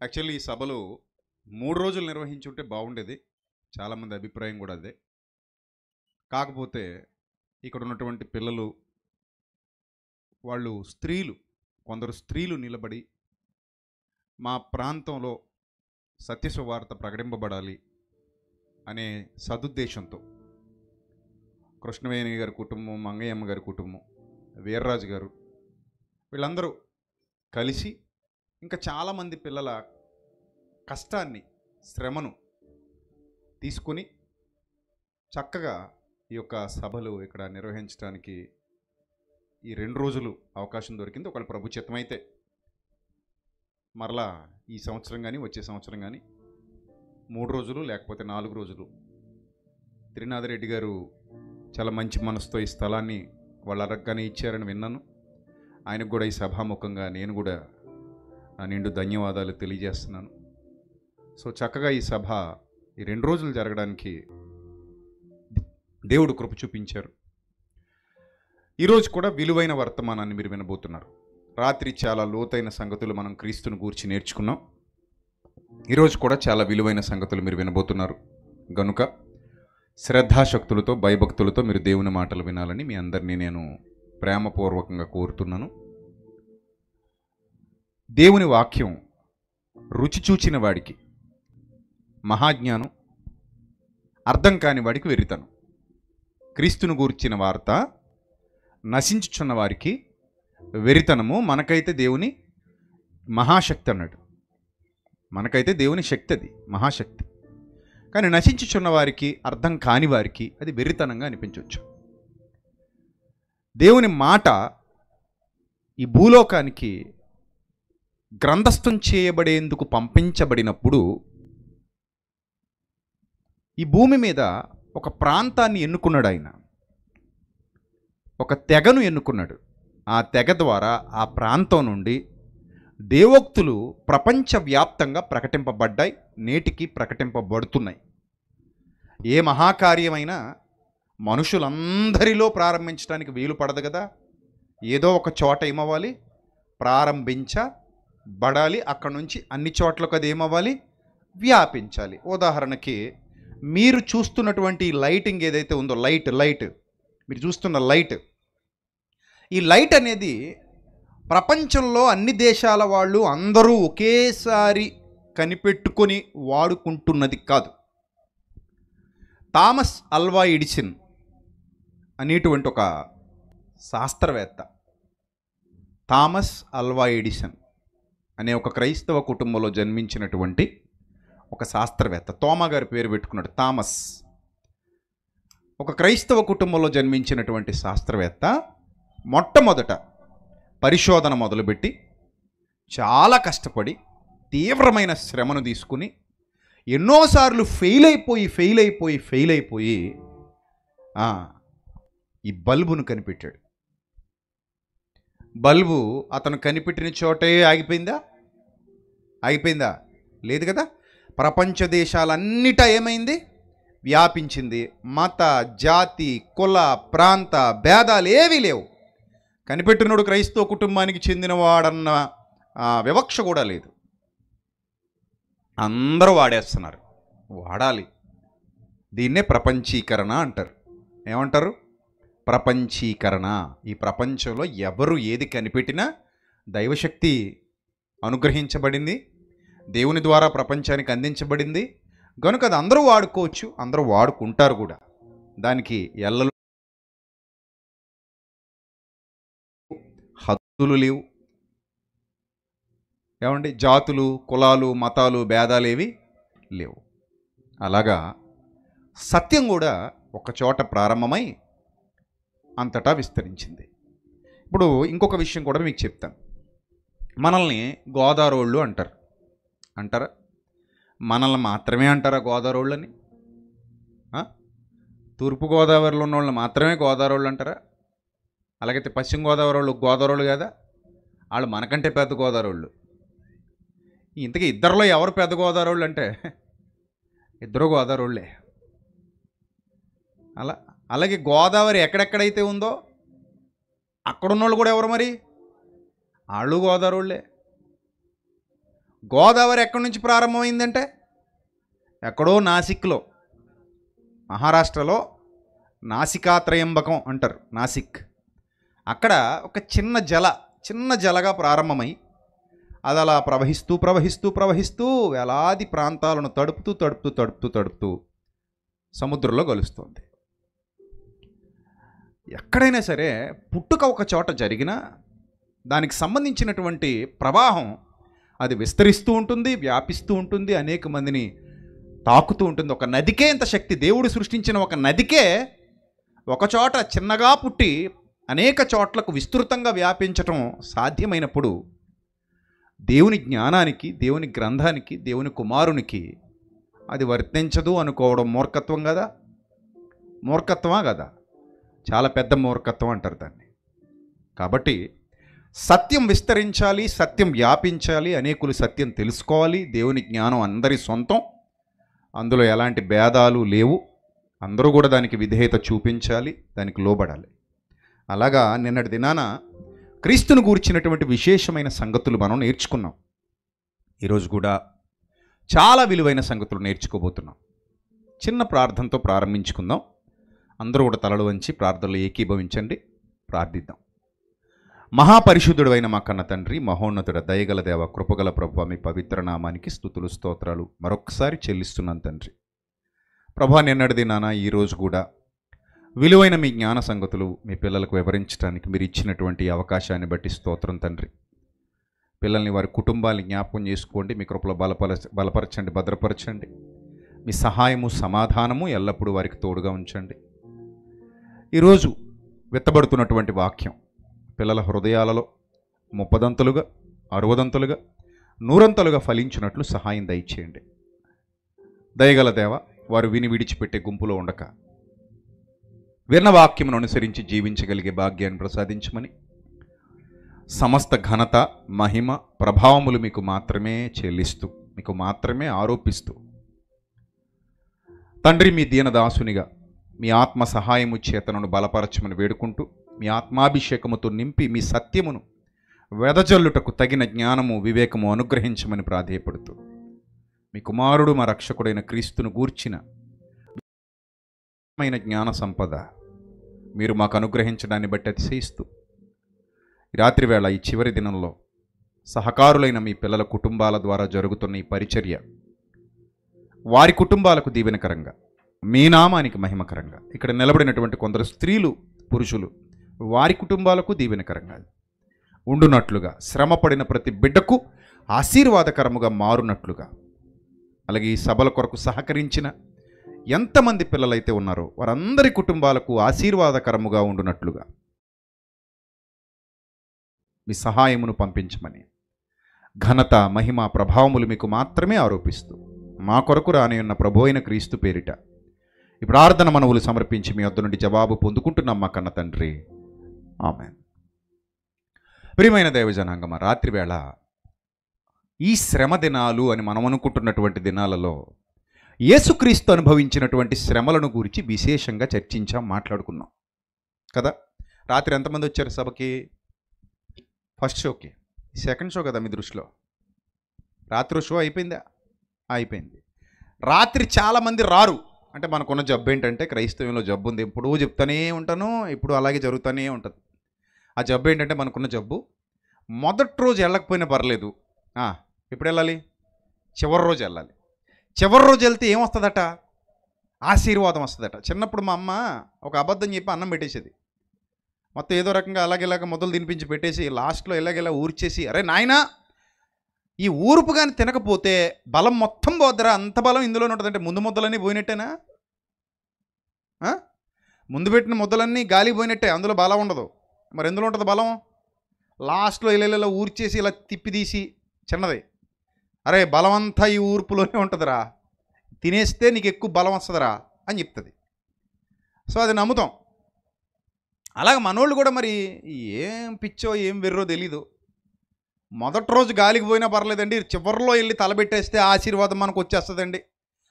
Actually ఈ సభలు 3 రోజులు నిర్వహించుంటే బాగుండేది. చాలామంది అభిప్రాయం కూడా అదే. కాకపోతే ఇక్కడ ఉన్నటువంటి పిల్లలు, వాళ్ళు కొందరు స్త్రీలు నిలబడి మా ప్రాంతంలో సత్య సువార్త ప్రకటింపబడాలి అనే సదుద్దేశంతో కృష్ణవేణి గారి కుటుంబం, మంగయ్యమ్మ గారి కుటుంబం, వీర్రాజు గారు వీళ్ళందరూ కలిసి ఇంకా చాలామంది పిల్లల కష్టాన్ని, శ్రమను తీసుకుని చక్కగా ఈ యొక్క సభలు ఇక్కడ నిర్వహించడానికి ఈ 2 రోజులు అవకాశం దొరికింది. ఒకవేళ ప్రభు చిత్తమైతే మరలా ఈ సంవత్సరం కానీ వచ్చే సంవత్సరం కానీ 3 రోజులు లేకపోతే 4 రోజులు త్రినాథరెడ్డి గారు చాలా మంచి మనసుతో ఈ స్థలాన్ని వాళ్ళు అడగగానే ఇచ్చారని విన్నాను. ఆయనకు కూడా ఈ సభాముఖంగా నేను కూడా నిండు ధన్యవాదాలు తెలియజేస్తున్నాను. సో చక్కగా ఈ సభ ఈ 2 రోజులు జరగడానికి దేవుడు కృప చూపించారు. ఈరోజు కూడా విలువైన వర్తమానాన్ని మీరు వినబోతున్నారు. రాత్రి చాలా లోతైన సంగతులు మనం క్రీస్తుని గూర్చి నేర్చుకున్నాం. ఈరోజు కూడా చాలా విలువైన సంగతులు మీరు వినబోతున్నారు. గనుక శ్రద్ధాశక్తులతో, భయభక్తులతో మీరు దేవుని మాటలు వినాలని మీ అందరినీ నేను ప్రేమపూర్వకంగా కోరుతున్నాను. దేవుని వాక్యం రుచి చూచిన వాడికి మహాజ్ఞానం, అర్థం కాని వాడికి వెర్రితనం. క్రీస్తును గూర్చిన వార్త నశించుచున్న వారికి వెరితనము, మనకైతే దేవుని మహాశక్తి అన్నాడు. మనకైతే దేవుని శక్తి, అది మహాశక్తి. కానీ నశించుచున్న వారికి, అర్థం కాని వారికి అది వెర్రితనంగా అనిపించవచ్చు. దేవుని మాట ఈ భూలోకానికి గ్రంథస్థం చేయబడేందుకు పంపించబడినప్పుడు ఈ భూమి మీద ఒక ప్రాంతాన్ని ఎన్నుకున్నాడు. ఆయన ఒక తెగను ఎన్నుకున్నాడు. ఆ తెగ ద్వారా ఆ ప్రాంతం నుండి దేవోక్తులు ప్రపంచవ్యాప్తంగా ప్రకటింపబడ్డాయి, నేటికి ప్రకటింపబడుతున్నాయి. ఏ మహాకార్యమైనా మనుషులందరిలో ప్రారంభించడానికి వీలు పడదు కదా. ఏదో ఒక చోట ఏమవ్వాలి, ప్రారంభించబడాలి. అక్కడి నుంచి అన్ని చోట్లకు అది ఏమవ్వాలి, వ్యాపించాలి. ఉదాహరణకి మీరు చూస్తున్నటువంటి లైటింగ్ ఏదైతే ఉందో, లైట్ మీరు చూస్తున్న లైట్, ఈ లైట్ అనేది ప్రపంచంలో అన్ని దేశాల వాళ్ళు అందరూ ఒకేసారి కనిపెట్టుకొని వాడుకుంటున్నది కాదు. థామస్ ఆల్వా ఎడిసన్ అనేటువంటి ఒక శాస్త్రవేత్త, థామస్ ఆల్వా ఎడిసన్ అనే ఒక క్రైస్తవ కుటుంబంలో జన్మించినటువంటి ఒక శాస్త్రవేత్త, తోమా గారి పేరు పెట్టుకున్నాడు థామస్. ఒక క్రైస్తవ కుటుంబంలో జన్మించినటువంటి శాస్త్రవేత్త మొట్టమొదట పరిశోధన మొదలుపెట్టి చాలా కష్టపడి తీవ్రమైన శ్రమను తీసుకుని ఎన్నోసార్లు ఫెయిల్ అయిపోయి ఈ బల్బును కనిపెట్టాడు. బల్బు అతను కనిపెట్టిన చోటే ఆగిపోయిందా? లేదు కదా. ప్రపంచ దేశాలన్నిటా ఏమైంది, వ్యాపించింది. మత, జాతి, కుల, ప్రాంత భేదాలు ఏవీ లేవు. కనిపెట్టినోడు క్రైస్తవ కుటుంబానికి చెందినవాడన్న వివక్ష కూడా లేదు. అందరూ వాడేస్తున్నారు. వాడాలి. దీన్నే ప్రపంచీకరణ అంటారు. ఏమంటారు? ప్రపంచీకరణ. ఈ ప్రపంచంలో ఎవరు ఏది కనిపెట్టినా దైవశక్తి అనుగ్రహించబడింది, దేవుని ద్వారా ప్రపంచానికి అందించబడింది. కనుక అది అందరూ వాడుకోవచ్చు, అందరూ వాడుకుంటారు కూడా. దానికి ఎల్లలు హద్దులు లేవు. ఏమండి, జాతులు, కులాలు, మతాలు, భేదాలు ఏవి లేవు. అలాగా సత్యం కూడా ఒక చోట ప్రారంభమై అంతటా విస్తరించింది. ఇప్పుడు ఇంకొక విషయం కూడా మీకు చెప్తాను. మనల్ని గోదారోళ్ళు అంటారా? మనల్ని మాత్రమే అంటారా గోదారోళ్ళని? తూర్పుగోదావరిలో ఉన్న వాళ్ళని మాత్రమే గోదారోళ్ళు అంటారా? అలాగైతే పశ్చిమ గోదావరి వాళ్ళు గోదారోళ్ళు కదా? వాళ్ళు మనకంటే పెద్ద గోదారోళ్ళు. ఇంతకీ ఇద్దరిలో ఎవరు పెద్ద గోదారోళ్ళు అంటే ఇద్దరు గోదారోళ్ళే. అలాగే గోదావరి ఎక్కడెక్కడైతే ఉందో అక్కడున్నోళ్ళు కూడా ఎవరు మరి? వాళ్ళు గోదారోళ్ళే. గోదావరి ఎక్కడి నుంచి ప్రారంభమైందంటే ఎక్కడో నాసిక్లో, మహారాష్ట్రలో నాసికాత్రయంబకం అంటారు, నాసిక్. అక్కడ ఒక చిన్న జలగా ప్రారంభమై అది అలా ప్రవహిస్తూ వేలాది ప్రాంతాలను తడుపుతూ సముద్రంలో కలుస్తుంది. ఎక్కడైనా సరే పుట్టుక ఒక చోట జరిగినా దానికి సంబంధించినటువంటి ప్రవాహం అది విస్తరిస్తూ ఉంటుంది, వ్యాపిస్తూ ఉంటుంది, అనేక మందిని తాకుతూ ఉంటుంది. ఒక నదికే ఇంత శక్తి, దేవుడు సృష్టించిన ఒక నదికే ఒక చోట చిన్నగా పుట్టి అనేక చోట్లకు విస్తృతంగా వ్యాపించటం సాధ్యమైనప్పుడు దేవుని జ్ఞానానికి, దేవుని గ్రంథానికి, దేవుని కుమారునికి అది వర్తించదు అనుకోవడం మూర్ఖత్వం కదా? మూర్ఖత్వమా కదా? చాలా పెద్ద మూర్ఖత్వం అంటారు దాన్ని. కాబట్టి సత్యం విస్తరించాలి, సత్యం వ్యాపించాలి, అనేకులు సత్యం తెలుసుకోవాలి. దేవుని జ్ఞానం అందరి సొంతం, అందులో ఎలాంటి భేదాలు లేవు. అందరూ కూడా దానికి విధేయత చూపించాలి, దానికి లోబడాలి. అలాగా నిన్నటి దినాన క్రీస్తును గూర్చినటువంటి విశేషమైన సంగతులు మనం నేర్చుకున్నాం. ఈరోజు కూడా చాలా విలువైన సంగతులు నేర్చుకోబోతున్నాం. చిన్న ప్రార్థనతో ప్రారంభించుకుందాం. అందరూ కూడా తలలు వంచి ప్రార్థనలో ఏకీభవించండి, ప్రార్థిద్దాం. మహాపరిశుద్ధుడు అయిన మా కన్న తండ్రి, మహోన్నతుడ, దయగల దేవ, కృపగల ప్రభువా, మీ పవిత్ర నామానికి స్తుతులు స్తోత్రాలు మరొకసారి చెల్లిస్తున్నాను తండ్రి. ప్రభా, నిన్నటి దినాన ఈరోజు కూడా విలువైన మీ జ్ఞాన సంగతులు మీ పిల్లలకు వివరించడానికి మీరు ఇచ్చినటువంటి అవకాశాన్ని బట్టి స్తోత్రం తండ్రి. పిల్లల్ని, వారి కుటుంబాన్ని జ్ఞాపకం చేసుకోండి, మీ కృపలో బలపరచండి, భద్రపరచండి. మీ సహాయము, సమాధానము ఎల్లప్పుడూ వారికి తోడుగా ఉంచండి. ఈరోజు విత్తబడుతున్నటువంటి వాక్యం పిల్లల హృదయాలలో 30దంతలుగా, 60దంతలుగా, 100ంతలుగా ఫలించినట్లు సహాయం దయచేయండి. దయగల దేవ, వారు విని విడిచిపెట్టే గుంపులో ఉండక విన్న వాక్యమును అనుసరించి జీవించగలిగే భాగ్యాన్ని ప్రసాదించమని, సమస్త ఘనత, మహిమ, ప్రభావములు మీకు మాత్రమే చెల్లిస్తూ, మీకు మాత్రమే ఆరోపిస్తూ తండ్రి, మీ దీనదాసునిగా మీ ఆత్మ సహాయము చేతనను బలపరచమని వేడుకుంటూ, మీ ఆత్మాభిషేకముతో నింపి మీ సత్యమును వెదజల్లుటకు తగిన జ్ఞానము, వివేకము అనుగ్రహించమని ప్రాధేయపడుతూ, మీ కుమారుడు మా రక్షకుడైన క్రీస్తును గూర్చిన జ్ఞాన సంపద మీరు మాకు అనుగ్రహించడాన్ని బట్టి అతిశయిస్తూ, రాత్రి వేళ ఈ చివరి దినంలో సహకారులైన మీ పిల్లల కుటుంబాల ద్వారా జరుగుతున్న ఈ పరిచర్య వారి కుటుంబాలకు దీవెనకరంగా, మీ నామానికి మహిమకరంగా, ఇక్కడ నిలబడినటువంటి కొందరు స్త్రీలు, పురుషులు, వారి కుటుంబాలకు దీవెనకరంగా ఉండునట్లుగా, శ్రమపడిన ప్రతి బిడ్డకు ఆశీర్వాదకరముగా మారునట్లుగా, అలాగే ఈ సభల కొరకు సహకరించిన ఎంతమంది పిల్లలైతే ఉన్నారో వారందరి కుటుంబాలకు ఆశీర్వాదకరముగా ఉండునట్లుగా మీ సహాయమును పంపించమని, ఘనత, మహిమ, ప్రభావములు మీకు మాత్రమే ఆరోపిస్తూ, మా కొరకు రానియున్న ప్రభు అయిన క్రీస్తు పేరిట ఈ ప్రార్థన మనవులు సమర్పించి మీ వద్ద నుండి జవాబు పొందుకుంటున్నాం మా కన్న తండ్రి, ఆమేన్. ప్రియమైన దైవజనాంగమ, రాత్రివేళ ఈ శ్రమ దినాలు అని మనం అనుకుంటున్నటువంటి దినాలలో యేసుక్రీస్తు అనుభవించినటువంటి శ్రమలను గురించి విశేషంగా చర్చించాం, మాట్లాడుకున్నాం కదా. రాత్రి ఎంతమంది వచ్చారు సభకి? ఫస్ట్ షోకి. సెకండ్ షో కదా మీ దృష్టిలో? రాత్రి షో అయిపోయిందా? అయిపోయింది. రాత్రి చాలామంది రారు. అంటే మనకున్న జబ్బు ఏంటంటే, క్రైస్తవ్యంలో జబ్బు ఉంది, ఎప్పుడూ చెప్తానే ఉంటాను, ఇప్పుడు అలాగే జరుగుతూనే ఉంటుంది. ఆ జబ్బు ఏంటంటే, మనకున్న జబ్బు మొదటి రోజు వెళ్ళకపోయినా పర్లేదు, ఎప్పుడు వెళ్ళాలి? చివరి రోజు వెళ్ళాలి. చివరి రోజు వెళ్తే ఏమొస్తుందట? ఆశీర్వాదం వస్తుందట. చిన్నప్పుడు మా అమ్మ ఒక అబద్ధం చెప్పి అన్నం పెట్టేసేది. మొత్తం ఏదో రకంగా అలాగేలాగా మొదలు తినిపించి పెట్టేసి లాస్ట్లో ఇలాగేలా ఊర్చేసి, అరే నాయనా, ఈ ఊరుపు కానీ తినకపోతే బలం మొత్తం పోద్దరా, అంత బలం ఇందులోనే ఉంటుందంటే ముందు ముద్దలన్నీ పోయినట్టేనా? ముందు పెట్టిన ముద్దలన్నీ గాలి పోయినట్టే, అందులో బలం ఉండదు. మరి ఎందులో ఉంటుంది బలం? లాస్ట్లో ఇలా ఊర్చేసి ఇలా తిప్పిదీసి చిన్నది, అరే బలం అంతా ఈ ఊర్పులోనే ఉంటుందిరా, తినేస్తే నీకు ఎక్కువ బలం వస్తుందిరా అని చెప్తుంది. సో అది నమ్ముతాం. అలాగే మనోళ్ళు కూడా మరి ఏం పిచ్చో ఏం వెర్రో తెలీదు, మొదటి రోజు గాలికి పోయినా పర్లేదండి, చివరిలో వెళ్ళి తలబెట్టేస్తే ఆశీర్వాదం మనకు వచ్చేస్తుందండి.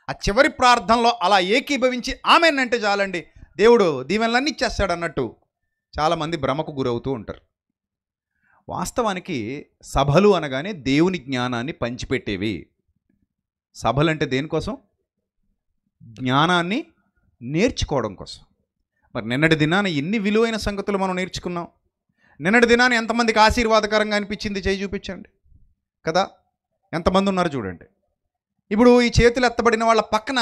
ఆ చివరి ప్రార్థనలో అలా ఏకీభవించి ఆమెన్ అంటే చాలండి, దేవుడు దీవెనలన్నీ ఇచ్చేస్తాడు అన్నట్టు చాలామంది భ్రమకు గురవుతూ ఉంటారు. వాస్తవానికి సభలు అనగానే దేవుని జ్ఞానాన్ని పంచిపెట్టేవి. సభలంటే దేనికోసం? జ్ఞానాన్ని నేర్చుకోవడం కోసం. మరి నిన్నటి దినాన ఎన్ని విలువైన సంగతులు మనం నేర్చుకున్నాం. నిన్నటి దినాన ఎంతమందికి ఆశీర్వాదకరంగా అనిపించింది చేయి చూపించండి కదా. ఎంతమంది ఉన్నారు చూడండి. ఇప్పుడు ఈ చేతులు ఎత్తబడిన వాళ్ళ పక్కన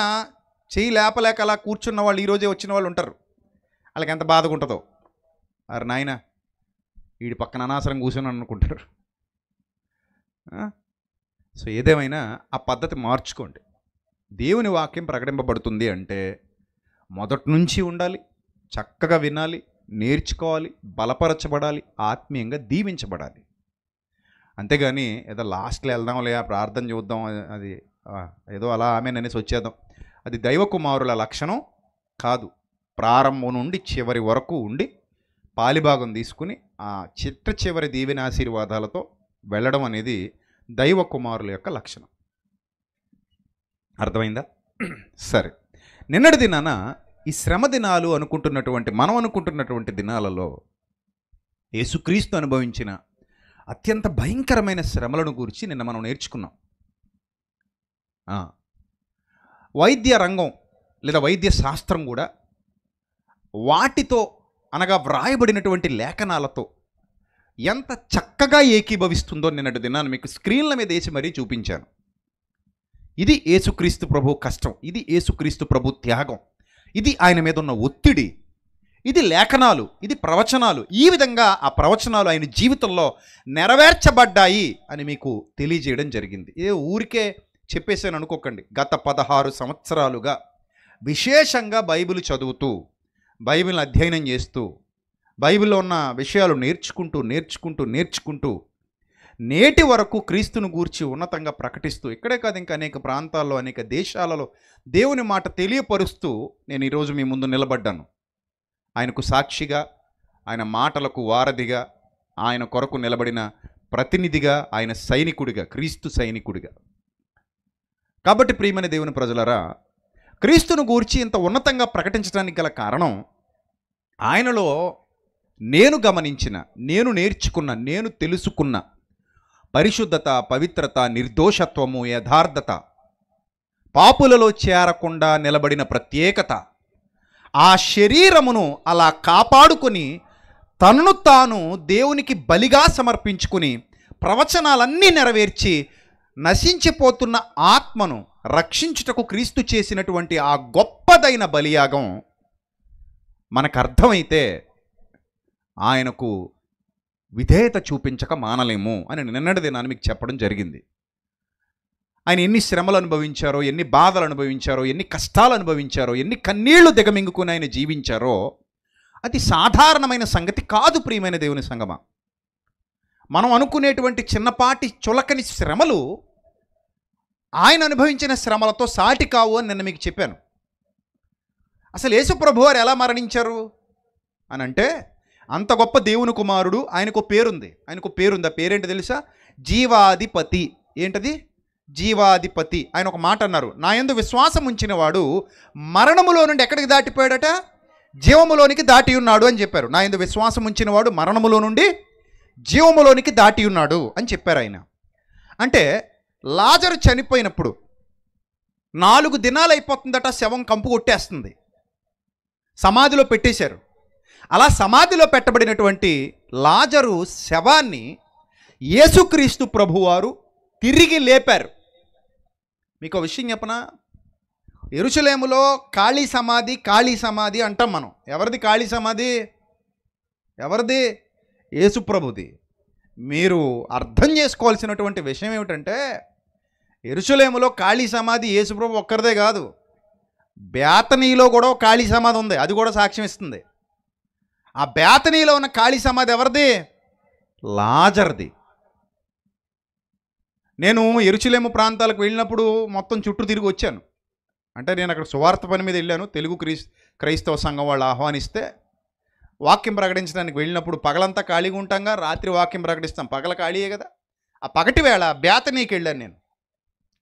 చేయి లేపలేక అలా కూర్చున్న వాళ్ళు ఈరోజే వచ్చిన వాళ్ళు ఉంటారు. వాళ్ళకి ఎంత బాధగా ఉంటుందో. అరే నాయన వీడి పక్కన అనవసరం కూర్చొని అనుకుంటారు. సో ఏదేమైనా ఆ పద్ధతి మార్చుకోండి. దేవుని వాక్యం ప్రకటింపబడుతుంది అంటే మొదటి నుంచి ఉండాలి, చక్కగా వినాలి, నేర్చుకోవాలి, బలపరచబడాలి, ఆత్మీయంగా దీవించబడాలి. అంతేగాని ఏదో లాస్ట్లో వెళ్దాంలే, ప్రార్థన చూద్దాం, అది ఏదో అలా ఆమె అనేసి వచ్చేద్దాం, అది దైవ కుమారుల లక్షణం కాదు. ప్రారంభం నుండి చివరి వరకు ఉండి పాలిభాగం తీసుకుని ఆ చివరి దీవెన ఆశీర్వాదాలతో వెళ్ళడం అనేది దైవ కుమారుల యొక్క లక్షణం. అర్థమైందా? సరే, నిన్నటి దినాన ఈ శ్రమ దినాలు మనం అనుకుంటున్నటువంటి దినాలలో యేసుక్రీస్తు అనుభవించిన అత్యంత భయంకరమైన శ్రమలను గురించి నిన్న మనం నేర్చుకున్నాం. వైద్య రంగం లేదా వైద్య శాస్త్రం కూడా వాటితో అనగా వ్రాయబడినటువంటి లేఖనాలతో ఎంత చక్కగా ఏకీభవిస్తుందో నిన్నటి దినాన్ని మీకు స్క్రీన్ల మీద వేసి మరీ చూపించాను. ఇది యేసుక్రీస్తు ప్రభు కష్టం, ఇది యేసుక్రీస్తు ప్రభు త్యాగం, ఇది ఆయన మీద ఉన్న ఒత్తిడి, ఇది లేఖనాలు, ఇది ప్రవచనాలు. ఈ విధంగా ఆ ప్రవచనాలు ఆయన జీవితంలో నెరవేర్చబడ్డాయి అని మీకు తెలియజేయడం జరిగింది. ఏ ఊరికే చెప్పేసాను అనుకోకండి. గత 16 సంవత్సరాలుగా విశేషంగా బైబిల్ చదువుతూ, బైబిల్ని అధ్యయనం చేస్తూ, బైబిల్లో ఉన్న విషయాలు నేర్చుకుంటూ నేటి వరకు క్రీస్తును గూర్చి ఉన్నతంగా ప్రకటిస్తూ, ఇక్కడే కాదు ఇంకా అనేక ప్రాంతాల్లో, అనేక దేశాలలో దేవుని మాట తెలియపరుస్తూ నేను ఈరోజు మీ ముందు నిలబడ్డాను. ఆయనకు సాక్షిగా, ఆయన మాటలకు వారధిగా, ఆయన కొరకు నిలబడిన ప్రతినిధిగా, ఆయన సైనికుడిగా, క్రీస్తు సైనికుడిగా. కాబట్టి ప్రియమైన దేవుని ప్రజలారా, క్రీస్తును గూర్చి ఇంత ఉన్నతంగా ప్రకటించడానికి గల కారణం ఆయనలో నేను గమనించిన, నేను నేర్చుకున్న, నేను తెలుసుకున్న పరిశుద్ధత, పవిత్రత, నిర్దోషత్వము, యథార్థత, పాపులలో చేరకుండా నిలబడిన ప్రత్యేకత, ఆ శరీరమును అలా కాపాడుకొని తనను తాను దేవునికి బలిగా సమర్పించుకుని ప్రవచనాలన్నీ నెరవేర్చి నశించిపోతున్న ఆత్మను రక్షించుటకు క్రీస్తు చేసినటువంటి ఆ గొప్పదైన బలియాగం మనకు అర్థమైతే ఆయనకు విధేయత చూపించక మానలేము అని నిన్నటి దినాన్ని మీకు చెప్పడం జరిగింది. ఆయన ఎన్ని శ్రమలు అనుభవించారో, ఎన్ని బాధలు అనుభవించారో, ఎన్ని కష్టాలు అనుభవించారో, ఎన్ని కన్నీళ్లు దిగమింగుకుని ఆయన జీవించారో అది సాధారణమైన సంగతి కాదు. ప్రియమైన దేవుని సంగమా, మనం అనుకునేటువంటి చిన్నపాటి చులకని శ్రమలు ఆయన అనుభవించిన శ్రమలతో సాటి కావు అని నిన్న మీకు చెప్పాను. అసలు యేసు ప్రభు వారు ఎలా మరణించారు అని అంటే, అంత గొప్ప దేవుని కుమారుడు, ఆయనకు పేరుంది. ఆ పేరేంటి తెలుసా? జీవాధిపతి. ఏంటది? జీవాధిపతి. ఆయన ఒక మాట అన్నారు, నా యందు విశ్వాసం ఉంచిన వాడు మరణములో నుండి ఎక్కడికి దాటిపోయాడట? జీవములోనికి దాటి ఉన్నాడు అని చెప్పారు. నా యందు విశ్వాసం ఉంచిన వాడు మరణములో నుండి జీవములోనికి దాటి ఉన్నాడు అని చెప్పారు ఆయన. అంటే లాజరు చనిపోయినప్పుడు 4 దినాలు అయిపోతుందట, శవం కంపు కొట్టేస్తుంది, సమాధిలో పెట్టేశారు. అలా సమాధిలో పెట్టబడినటువంటి లాజరు శవాన్ని యేసుక్రీస్తు ప్రభువారు తిరిగి లేపారు. మీకు ఒక విషయం చెప్పనా? యెరూషలేములో ఖాళీ సమాధి అంటాం మనం. ఎవరిది ఖాళీ సమాధి? ఎవరిది? యేసు ప్రభుది. మీరు అర్థం చేసుకోవాల్సినటువంటి విషయం ఏమిటంటే, యెరూషలేములో ఖాళీ సమాధి యేసు ప్రభు ఒక్కరిదే కాదు, బేతనీలో కూడా ఖాళీ సమాధి ఉంది. అది కూడా సాక్ష్యం ఇస్తుంది. ఆ బేతనీలో ఉన్న ఖాళీ సమాధి ఎవరిది? లాజర్ది. నేను యెరూషలేము ప్రాంతాలకు వెళ్ళినప్పుడు మొత్తం చుట్టూ తిరిగి వచ్చాను. అంటే నేను అక్కడ సువార్త పని మీద వెళ్ళాను. తెలుగు క్రైస్తవ సంఘం వాళ్ళు ఆహ్వానిస్తే వాక్యం ప్రకటించడానికి వెళ్ళినప్పుడు పగలంతా ఖాళీగా ఉంటాంగా, రాత్రి వాక్యం ప్రకటిస్తాం. పగల ఖాళీయే కదా. ఆ పగటి వేళ బేతనీకి వెళ్ళాను నేను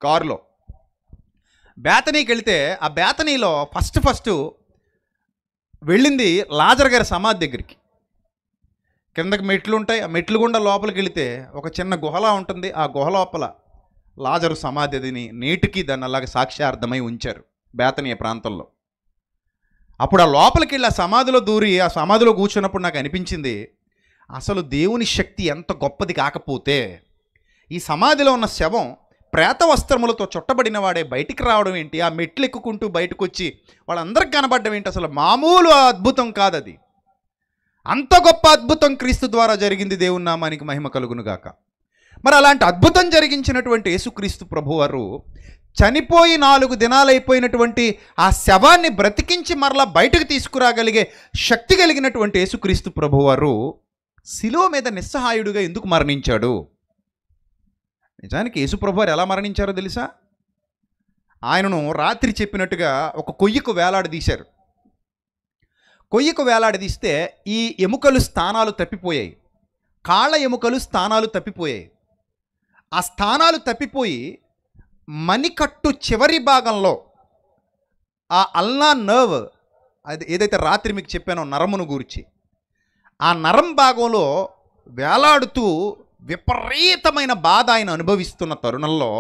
కారులో. బేతనీకి వెళితే ఆ బేతనీలో ఫస్ట్ వెళ్ళింది లాజర్ గారి సమాధి దగ్గరికి. కిందకి మెట్లు ఉంటాయి. ఆ మెట్లు గుండా లోపలికి వెళితే ఒక చిన్న గుహలా ఉంటుంది. ఆ గుహ లోపల లాజరు సమాధిని నేటికి దాన్ని అలాగే సాక్ష్యార్థమై ఉంచారు బేతనీయ ప్రాంతంలో. అప్పుడు ఆ లోపలికి వెళ్ళి ఆ సమాధిలో దూరి ఆ సమాధిలో కూర్చున్నప్పుడు నాకు అనిపించింది, అసలు దేవుని శక్తి ఎంత గొప్పది కాకపోతే ఈ సమాధిలో ఉన్న శవం ప్రేత వస్త్రములతో చుట్టబడిన వాడే బయటికి రావడం ఏంటి, ఆ మెట్లు ఎక్కుకుంటూ బయటకు వచ్చి వాళ్ళందరికి కనబడడం ఏంటి, అసలు మామూలు అద్భుతం కాదది. అంత గొప్ప అద్భుతం క్రీస్తు ద్వారా జరిగింది. దేవుని నామానికి మహిమ కలుగును గాక. మరి అలాంటి అద్భుతం జరిగించినటువంటి యేసుక్రీస్తు ప్రభువారు చనిపోయి 4 దినాలైపోయినటువంటి ఆ శవాన్ని బ్రతికించి మరలా బయటకు తీసుకురాగలిగే శక్తి కలిగినటువంటి యేసుక్రీస్తు ప్రభువారు శిలువ మీద నిస్సహాయుడిగా ఎందుకు మరణించాడు? నిజానికి యేసుప్రభువారు ఎలా మరణించారో తెలుసా? ఆయనను రాత్రి చెప్పినట్టుగా ఒక కొయ్యకు వేలాడదీశారు. కొయ్యకు వేలాడదీస్తే ఈ ఎముకలు స్థానాలు తప్పిపోయాయి. కాళ్ళ ఎముకలు స్థానాలు తప్పిపోయాయి. ఆ స్థానాలు తప్పిపోయి మణికట్టు చివరి భాగంలో ఆ అల్నా నర్వ్, అది ఏదైతే రాత్రి మీకు చెప్పానో నరమును గురించి, ఆ నరం భాగంలో వేలాడుతూ విపరీతమైన బాధ ఆయన అనుభవిస్తున్న తరుణంలో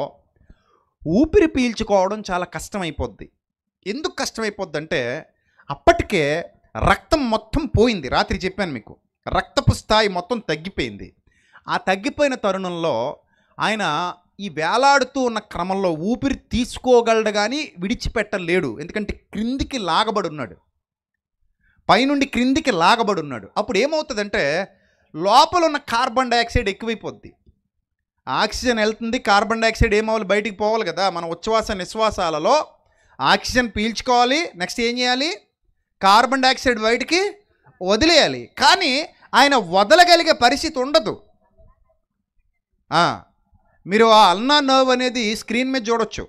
ఊపిరి పీల్చుకోవడం చాలా కష్టమైపోద్ది. ఎందుకు కష్టమైపోద్ది అంటే అప్పటికే రక్తం మొత్తం పోయింది. రాత్రి చెప్పాను మీకు, రక్తపు స్థాయి మొత్తం తగ్గిపోయింది. ఆ తగ్గిపోయిన తరుణంలో ఆయన ఈ వేలాడుతూ ఉన్న క్రమంలో ఊపిరి తీసుకోగలడు కానీ విడిచిపెట్టలేడు. ఎందుకంటే క్రిందికి లాగబడి ఉన్నాడు, పైనుండి క్రిందికి లాగబడి ఉన్నాడు. అప్పుడు ఏమవుతుందంటే లోపల ఉన్న కార్బన్ డైఆక్సైడ్ ఎక్కువైపోద్ది. ఆక్సిజన్ వెళ్తుంది, కార్బన్ డైఆక్సైడ్ ఏమవ్వాలి, బయటికి పోవాలి కదా. మన ఉచ్ఛ్వాస నిశ్వాసాలలో ఆక్సిజన్ పీల్చుకోవాలి, నెక్స్ట్ ఏం చేయాలి, కార్బన్ డైఆక్సైడ్ బయటికి వదిలేయాలి. కానీ ఆయన వదలగలిగే పరిస్థితి ఉండదు. మీరు ఆ అల్నా నర్వ్ అనేది స్క్రీన్ మీద చూడొచ్చు.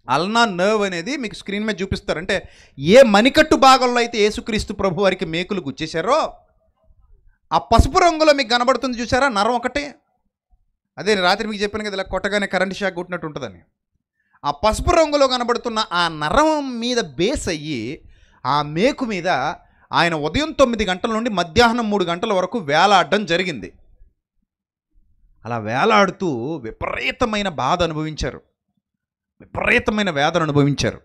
అల్నా నర్వ్ అనేది మీకు స్క్రీన్ మీద చూపిస్తారు. అంటే ఏ మణికట్టు భాగంలో అయితే యేసుక్రీస్తు ప్రభు వారికి మేకులు గుచ్చేశారో ఆ పసుపు రంగులో మీకు కనబడుతుంది చూసారా, నరం ఒకటే. అదే రాత్రి మీకు చెప్పాను కదా, ఇలా కొట్టగానే కరెంట్ షాక్ కొట్టినట్టు ఉంటుందని. ఆ పసుపు రంగులో కనబడుతున్న ఆ నరం మీద బేస్ అయ్యి ఆ మేకు మీద ఆయన ఉదయం 9 గంటల నుండి మధ్యాహ్నం 3 గంటల వరకు వేలాడడం జరిగింది. అలా వేలాడుతూ విపరీతమైన బాధ అనుభవించారు, విపరీతమైన వేదన అనుభవించారు.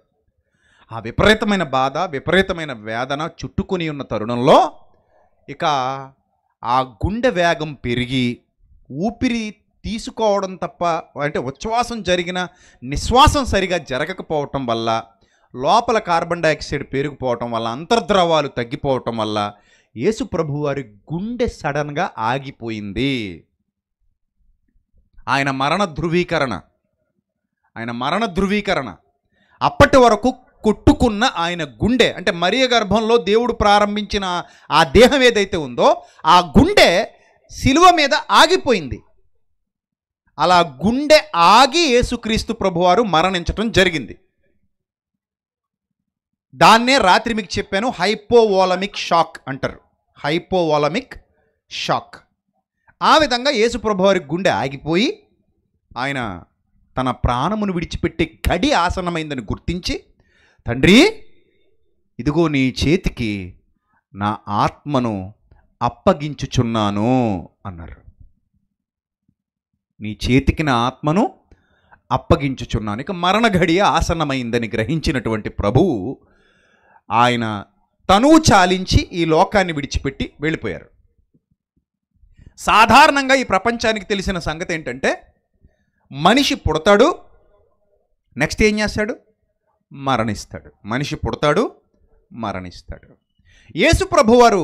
ఆ విపరీతమైన బాధ, విపరీతమైన వేదన చుట్టుకొని ఉన్న తరుణంలో ఇక ఆ గుండె వేగం పెరిగి ఊపిరి తీసుకోవడం తప్ప, అంటే ఉచ్ఛ్వాసం జరిగిన నిశ్వాసం సరిగా జరగకపోవటం వల్ల, లోపల కార్బన్ డైఆక్సైడ్ పెరిగిపోవటం వల్ల, అంతర్ద్రవాలు తగ్గిపోవటం వల్ల యేసు ప్రభు వారి గుండె సడన్గా ఆగిపోయింది. ఆయన మరణ ధృవీకరణ అప్పటి వరకు కొట్టుకున్న ఆయన గుండె, అంటే మరియ గర్భంలో దేవుడు ప్రారంభించిన ఆ దేహం ఏదైతే ఉందో ఆ గుండె శిలువ మీద ఆగిపోయింది. అలా గుండె ఆగి యేసుక్రీస్తు ప్రభువారు మరణించటం జరిగింది. దాన్నే రాత్రి మీకు చెప్పాను, హైపోవాలమిక్ షాక్ అంటారు. హైపోవాలమిక్ షాక్. ఆ విధంగా యేసు ప్రభువారి గుండె ఆగిపోయి ఆయన తన ప్రాణమును విడిచిపెట్టే గడి ఆసన్నమైందని గుర్తించి, తండ్రి ఇదిగో నీ చేతికి నా ఆత్మను అప్పగించుచున్నాను అన్నారు. నీ చేతికి నా ఆత్మను అప్పగించుచున్నాను. ఇక మరణ గడియ ఆసన్నమైందని గ్రహించినటువంటి ప్రభువు ఆయన తనువు చాలించి ఈ లోకాన్ని విడిచిపెట్టి వెళ్ళిపోయారు. సాధారణంగా ఈ ప్రపంచానికి తెలిసిన సంగతి ఏంటంటే మనిషి పుడతాడు, నెక్స్ట్ ఏం చేస్తాడు, మరణిస్తాడు. మనిషి పుడతాడు, మరణిస్తాడు. యేసు ప్రభువారు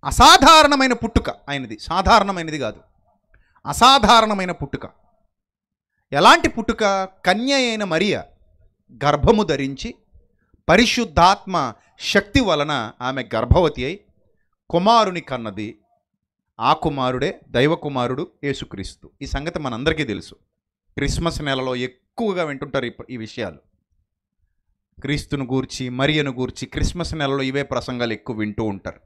అసాధారణమైన పుట్టుక ఆయనది, సాధారణమైనది కాదు, అసాధారణమైన పుట్టుక. ఎలాంటి పుట్టుక? కన్య అయిన మరియ గర్భము ధరించి పరిశుద్ధాత్మ శక్తి వలన ఆమె గర్భవతి అయి కుమారుని కన్నది. ఆ కుమారుడే దైవ కుమారుడు యేసుక్రీస్తు. ఈ సంగతి మనందరికీ తెలుసు. క్రిస్మస్ నెలలో ఎక్కువగా వింటుంటారు ఈ విషయాలు. క్రీస్తును గూర్చి, మరియను గూర్చి క్రిస్మస్ నెలలో ఇవే ప్రసంగాలు ఎక్కువ వింటూ ఉంటారు.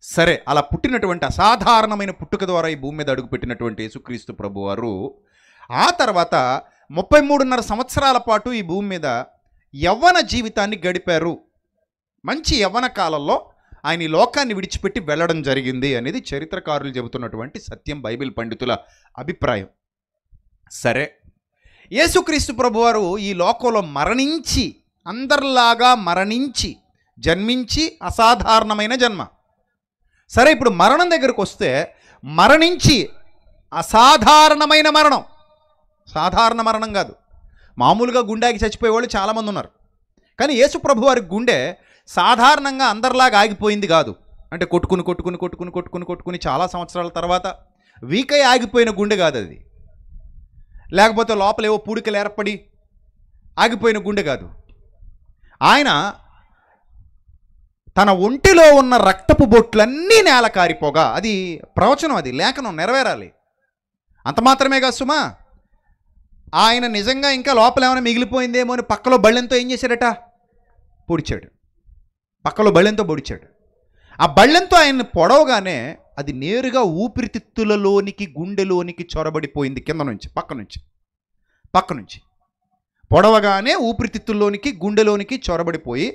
సరే, అలా పుట్టినటువంటి అసాధారణమైన పుట్టుక ద్వారా ఈ భూమి మీద అడుగుపెట్టినటువంటి యేసుక్రీస్తు ప్రభువారు ఆ తర్వాత 33.5 సంవత్సరాల పాటు ఈ భూమి మీద యవ్వన జీవితాన్ని గడిపారు. మంచి యవ్వన కాలంలో ఆయన ఈ లోకాన్ని విడిచిపెట్టి వెళ్ళడం జరిగింది అనేది చరిత్రకారులు చెబుతున్నటువంటి సత్యం, బైబిల్ పండితుల అభిప్రాయం. సరే, యేసుక్రీస్తు ప్రభువారు ఈ లోకంలో మరణించి, అందరిలాగా మరణించి జన్మించి అసాధారణమైన జన్మ. సరే, ఇప్పుడు మరణం దగ్గరకు వస్తే మరణించి అసాధారణమైన మరణం, సాధారణ మరణం కాదు. మామూలుగా గుండెకి చచ్చిపోయేవాళ్ళు చాలామంది ఉన్నారు, కానీ యేసు ప్రభువారి గుండె సాధారణంగా అందరిలాగా ఆగిపోయింది కాదు. అంటే కొట్టుకుని చాలా సంవత్సరాల తర్వాత వీకై ఆగిపోయిన గుండె కాదు అది. లేకపోతే లోపల ఏవో పూడికలు ఏర్పడి ఆగిపోయిన గుండె కాదు. ఆయన తన ఒంటిలో ఉన్న రక్తపు బొట్లన్నీ నేల కారిపోగా, అది ప్రవచనం, అది లేఖనం నెరవేరాలి. అంత మాత్రమే కాదు సుమా, ఆయన నిజంగా ఇంకా లోపల ఏమైనా మిగిలిపోయిందేమో అని పక్కలో బళ్ళెంతో ఏం చేశాడట? పొడిచాడు. పక్కలో బళ్ళెంతో పొడిచాడు. ఆ బళ్ళెంతో ఆయన్ని పొడవగానే అది నేరుగా ఊపిరితిత్తులలోనికి, గుండెలోనికి చొరబడిపోయింది. కింద నుంచి, పక్క నుంచి పొడవగానే ఊపిరితిత్తుల్లోనికి, గుండెలోనికి చొరబడిపోయి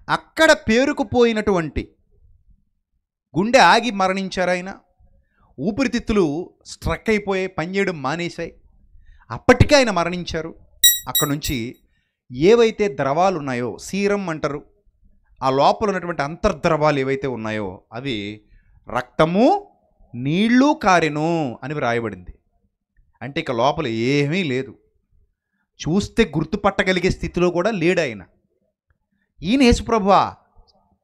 అక్కడ పేరుకుపోయినటువంటి గుండె ఆగి మరణించారు ఆయన. ఊపిరితిత్తులు స్ట్రక్ అయిపోయి పనిచేయడం మానేశాయి. అప్పటికే ఆయన మరణించారు. అక్కడ నుంచి ఏవైతే ద్రవాలు ఉన్నాయో, సీరం అంటారు, ఆ లోపల ఉన్నటువంటి అంతర్ద్రవాలు ఏవైతే ఉన్నాయో అవి రక్తము, నీళ్లు కారెను అని వ్రాయబడింది. అంటే ఇక లోపల ఏమీ లేదు. చూస్తే గుర్తుపట్టగలిగే స్థితిలో కూడా లేడు ఆయన. ఈయన యేసుప్రభువా,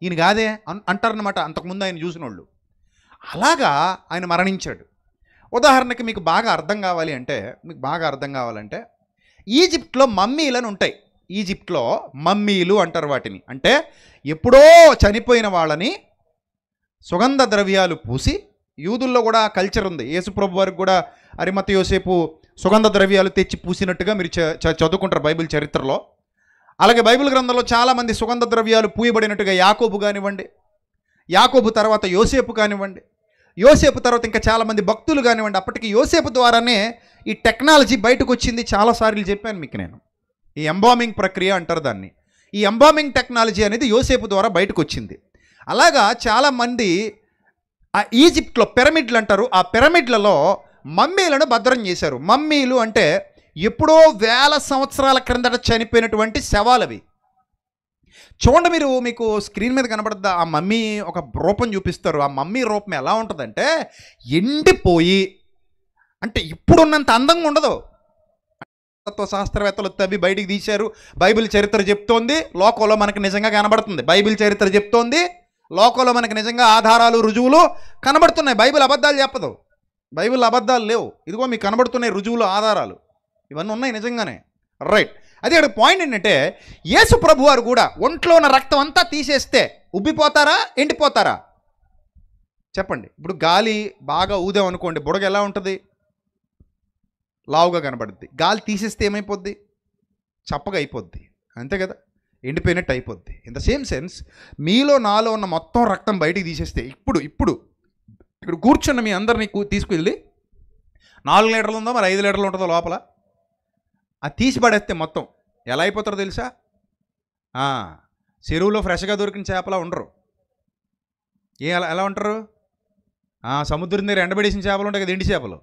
ఈయన కాదే అంటారనమాట అంతకుముందు ఆయన చూసిన వాళ్ళు. అలాగా ఆయన మరణించాడు. ఉదాహరణకి మీకు బాగా అర్థం కావాలంటే ఈజిప్ట్లో మమ్మీలను ఉంటాయి. ఈజిప్ట్లో మమ్మీలు అంటారు వాటిని. అంటే ఎప్పుడో చనిపోయిన వాళ్ళని సుగంధ ద్రవ్యాలు పూసి, యూదుల్లో కూడా కల్చర్ ఉంది. యేసుప్రభు వారికి కూడా అరిమత యోసేపు సుగంధ ద్రవ్యాలు తెచ్చి పూసినట్టుగా మీరు చదువుకుంటారు బైబిల్ చరిత్రలో. అలాగే బైబిల్ గ్రంథంలో చాలామంది సుగంధ ద్రవ్యాలు పూయబడినట్టుగా యాకోబు కానివ్వండి, యాకోబు తర్వాత యోసేపు కానివ్వండి, యోసేపు తర్వాత ఇంకా చాలామంది భక్తులు కానివ్వండి. అప్పటికి యోసేపు ద్వారానే ఈ టెక్నాలజీ బయటకు వచ్చింది. చాలాసార్లు చెప్పాను మీకు నేను. ఈ ఎంబామింగ్ ప్రక్రియ అంటారు దాన్ని. ఈ ఎంబామింగ్ టెక్నాలజీ అనేది యోసేపు ద్వారా బయటకు వచ్చింది. అలాగా చాలామంది ఆ ఈజిప్ట్లో పిరమిడ్లు అంటారు, ఆ పిరమిడ్లలో మమ్మీలను భద్రం చేశారు. మమ్మీలు అంటే ఎప్పుడో వేల సంవత్సరాల క్రిందట చనిపోయినటువంటి శవాలు అవి. చూడండి, మీకు స్క్రీన్ మీద కనబడద్దా ఆ మమ్మీ ఒక రూపం చూపిస్తారు. ఆ మమ్మీ రూపం ఎలా ఉంటుందంటే ఎండిపోయి, అంటే ఇప్పుడున్నంత అందంగా ఉండదు. శాస్త్రవేత్తలు తవ్వి బయటికి తీశారు. బైబిల్ చరిత్ర చెప్తోంది, లోకంలో మనకు నిజంగా కనబడుతుంది. బైబిల్ చరిత్ర చెప్తోంది, లోకంలో మనకు నిజంగా ఆధారాలు, రుజువులు కనబడుతున్నాయి. బైబిల్ అబద్ధాలు చెప్పదు, బైబిల్ అబద్ధాలు లేవు. ఇదిగో మీకు కనబడుతున్నాయి రుజువులు, ఆధారాలు ఇవన్నీ ఉన్నాయి నిజంగానే. రైట్. అదే ఇక్కడ పాయింట్ ఏంటంటే యేసు ప్రభు వారు కూడా ఒంట్లో ఉన్న రక్తం అంతా తీసేస్తే ఉబ్బిపోతారా, ఎండిపోతారా? చెప్పండి. ఇప్పుడు గాలి బాగా ఊదామనుకోండి, బుడగ ఎలా ఉంటుంది? లావుగా కనబడుద్ది. గాలి తీసేస్తే ఏమైపోద్ది? చప్పగా అయిపోద్ది, అంతే కదా, ఎండిపోయినట్టు అయిపోద్ది. ఇన్ ద సేమ్ సెన్స్ మీలో నాలో ఉన్న మొత్తం రక్తం బయటికి తీసేస్తే, ఇప్పుడు ఇక్కడ కూర్చున్న మీ అందరినీ తీసుకువెళ్ళి 4 లీటర్లు ఉందో మరి 5 లీటర్లు ఉంటుందో లోపల, అది తీసి పడేస్తే మొత్తం ఎలా అయిపోతారో తెలుసా? చెరువులో ఫ్రెష్గా దొరికిన చేపలా ఉండరు. ఎలా ఉంటారు? సముద్రం దగ్గర ఎండబడేసిన చేపలు ఉంటాయి కదా, ఎండి చేపలు,